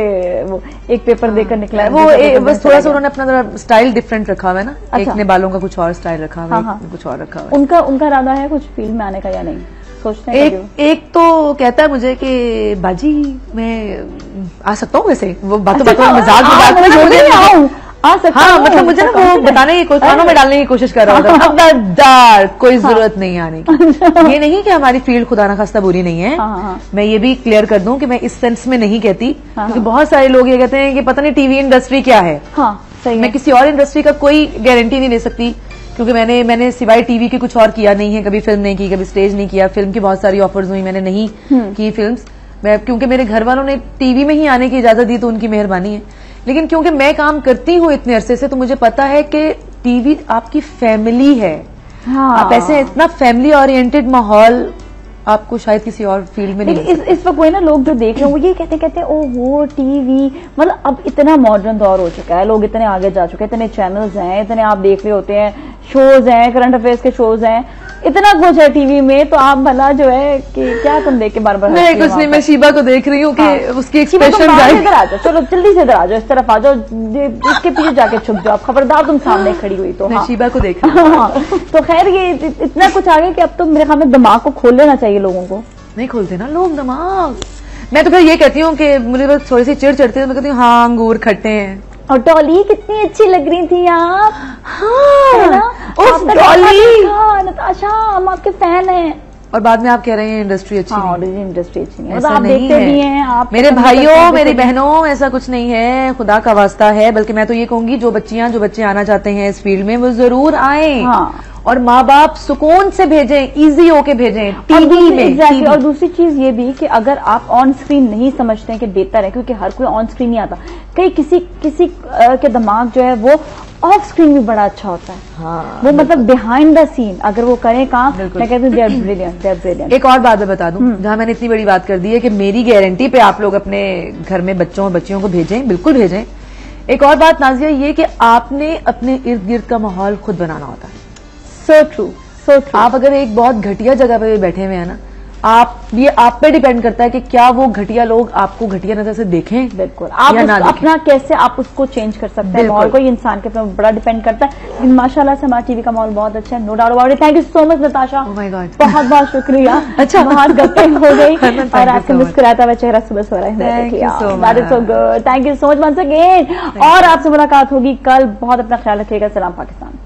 वो एक पेपर देकर निकला है। वो बस थोड़ा सा उन्होंने अपना स्टाइल डिफरेंट रखा हुआ है ना। एक ने बालों का कुछ और स्टाइल रखा हुआ है, कुछ और रखा हुआ है। उनका इरादा है कुछ फील्ड में आने का या नहीं? सोचते हैं एक तो कहता है मुझे कि बाजी मैं आ सकता हूँ। वैसे वो बातों में मजाक आ सकता। हाँ, मतलब मुझे ना वो बताने की कानों में डालने की कोशिश कर रहा था। खबरदार, कोई जरूरत नहीं आने की। ये नहीं कि हमारी फील्ड खुदा ना खास्ता बुरी नहीं है। मैं ये भी क्लियर कर दूं कि मैं इस सेंस में नहीं कहती, क्योंकि बहुत सारे लोग ये कहते हैं कि पता नहीं टीवी इंडस्ट्री क्या है। मैं किसी और इंडस्ट्री का कोई गारंटी नहीं दे सकती, क्योंकि मैंने सिवाय टीवी के कुछ और किया नहीं है। कभी फिल्म नहीं की, कभी स्टेज नहीं किया। फिल्म की बहुत सारी ऑफर्स हुई, मैंने नहीं की फिल्म्स। मैं क्योंकि मेरे घर वालों ने टीवी में ही आने की इजाजत दी तो उनकी मेहरबानी है। लेकिन क्योंकि मैं काम करती हूँ इतने अरसे से, तो मुझे पता है कि टीवी आपकी फैमिली है। आप ऐसे इतना फैमिली ओरिएंटेड माहौल आपको शायद किसी और फील्ड में नहीं। इस वक्त वही ना लोग जो देख रहे हैं वो ये कहते हैं ओहो टीवी, मतलब अब इतना मॉडर्न दौर हो चुका है, लोग इतने आगे जा चुके हैं, इतने चैनल्स हैं, इतने आप देख रहे होते हैं, शोज हैं, करंट अफेयर्स के शोज हैं, इतना कुछ है टीवी में। तो आप भला जो है कि क्या तुम देख के बार बार? मैं कुछ नहीं, मैं शीबा को देख रही हूँ कि उसकी एक्सप्रेशन इधर आ जाओ, चलो जल्दी से इधर आ जाओ, इस तरफ आ जाओ, इसके पीछे जाके छुप जाओ। खबरदार तुम सामने खड़ी हुई तो। मैं शीबा को देख तो खैर ये इतना कुछ आ गया कि अब तो मेरे ख्याल में दिमाग को खोल लेना चाहिए लोगों को। नहीं खोलते ना लोग दिमाग। मैं तो फिर ये कहती हूँ कि मुझे बस थोड़ी सी चिड़ चढ़ती है, मैं कहती हूँ हाँ अंगूर खट्टे हैं। और डॉली कितनी अच्छी लग रही थी आप। हाँ डॉली, नताशा हम आपके फैन हैं। और बाद में आप कह रहे हैं इंडस्ट्री अच्छी नहीं। इंडस्ट्री अच्छी नहीं, ऐसा आप नहीं देखते है। भी हैं आप मेरे भाइयों मेरी बहनों, ऐसा कुछ नहीं है, खुदा का वास्ता है। बल्कि मैं तो ये कहूंगी जो बच्चे आना चाहते हैं इस फील्ड में वो जरूर आए। हाँ। और माँ बाप सुकून से भेजें, इजी होके भेजें टीवी में। और दूसरी चीज ये भी कि अगर आप ऑन स्क्रीन नहीं समझते हैं कि बेहतर है, क्योंकि हर कोई ऑन स्क्रीन नहीं आता, कई किसी के दिमाग जो है वो ऑफ स्क्रीन भी बड़ा अच्छा होता है। हाँ, वो मतलब बिहाइंड द सीन अगर वो करें काम, मैं कहती हूँ दे आर ब्रिलियंट। एक और बात मैं बता दूं, जहां मैंने इतनी बड़ी बात कर दी है कि मेरी गारंटी पे आप लोग अपने घर में बच्चों और बच्चियों को भेजें, बिल्कुल भेजें। एक और बात नाजिया, ये कि आपने अपने इर्द गिर्द का माहौल खुद बनाना होता है। So true, so true. आप अगर एक बहुत घटिया जगह पे बैठे हुए हैं ना, ये आप पे डिपेंड करता है कि क्या वो घटिया लोग आपको घटिया नजर से देखें। बिल्कुल, आप अपना कैसे आप उसको चेंज कर सकते हैं, माहौल को। ये इंसान के ऊपर बड़ा डिपेंड करता है। लेकिन माशाल्लाह से हमारा टीवी का माहौल बहुत अच्छा है, no doubt about it. Thank you so much Natasha, oh my God, बहुत बहुत शुक्रिया। अच्छा बहुत गप्पे हो गई और आपका मुस्कुराता हुआ चेहरा सुबह सो रहा है। Thank you so much once again. और आपसे मुलाकात होगी कल। बहुत अपना ख्याल रखिएगा। सलाम पाकिस्तान।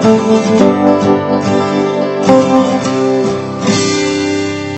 Thank you.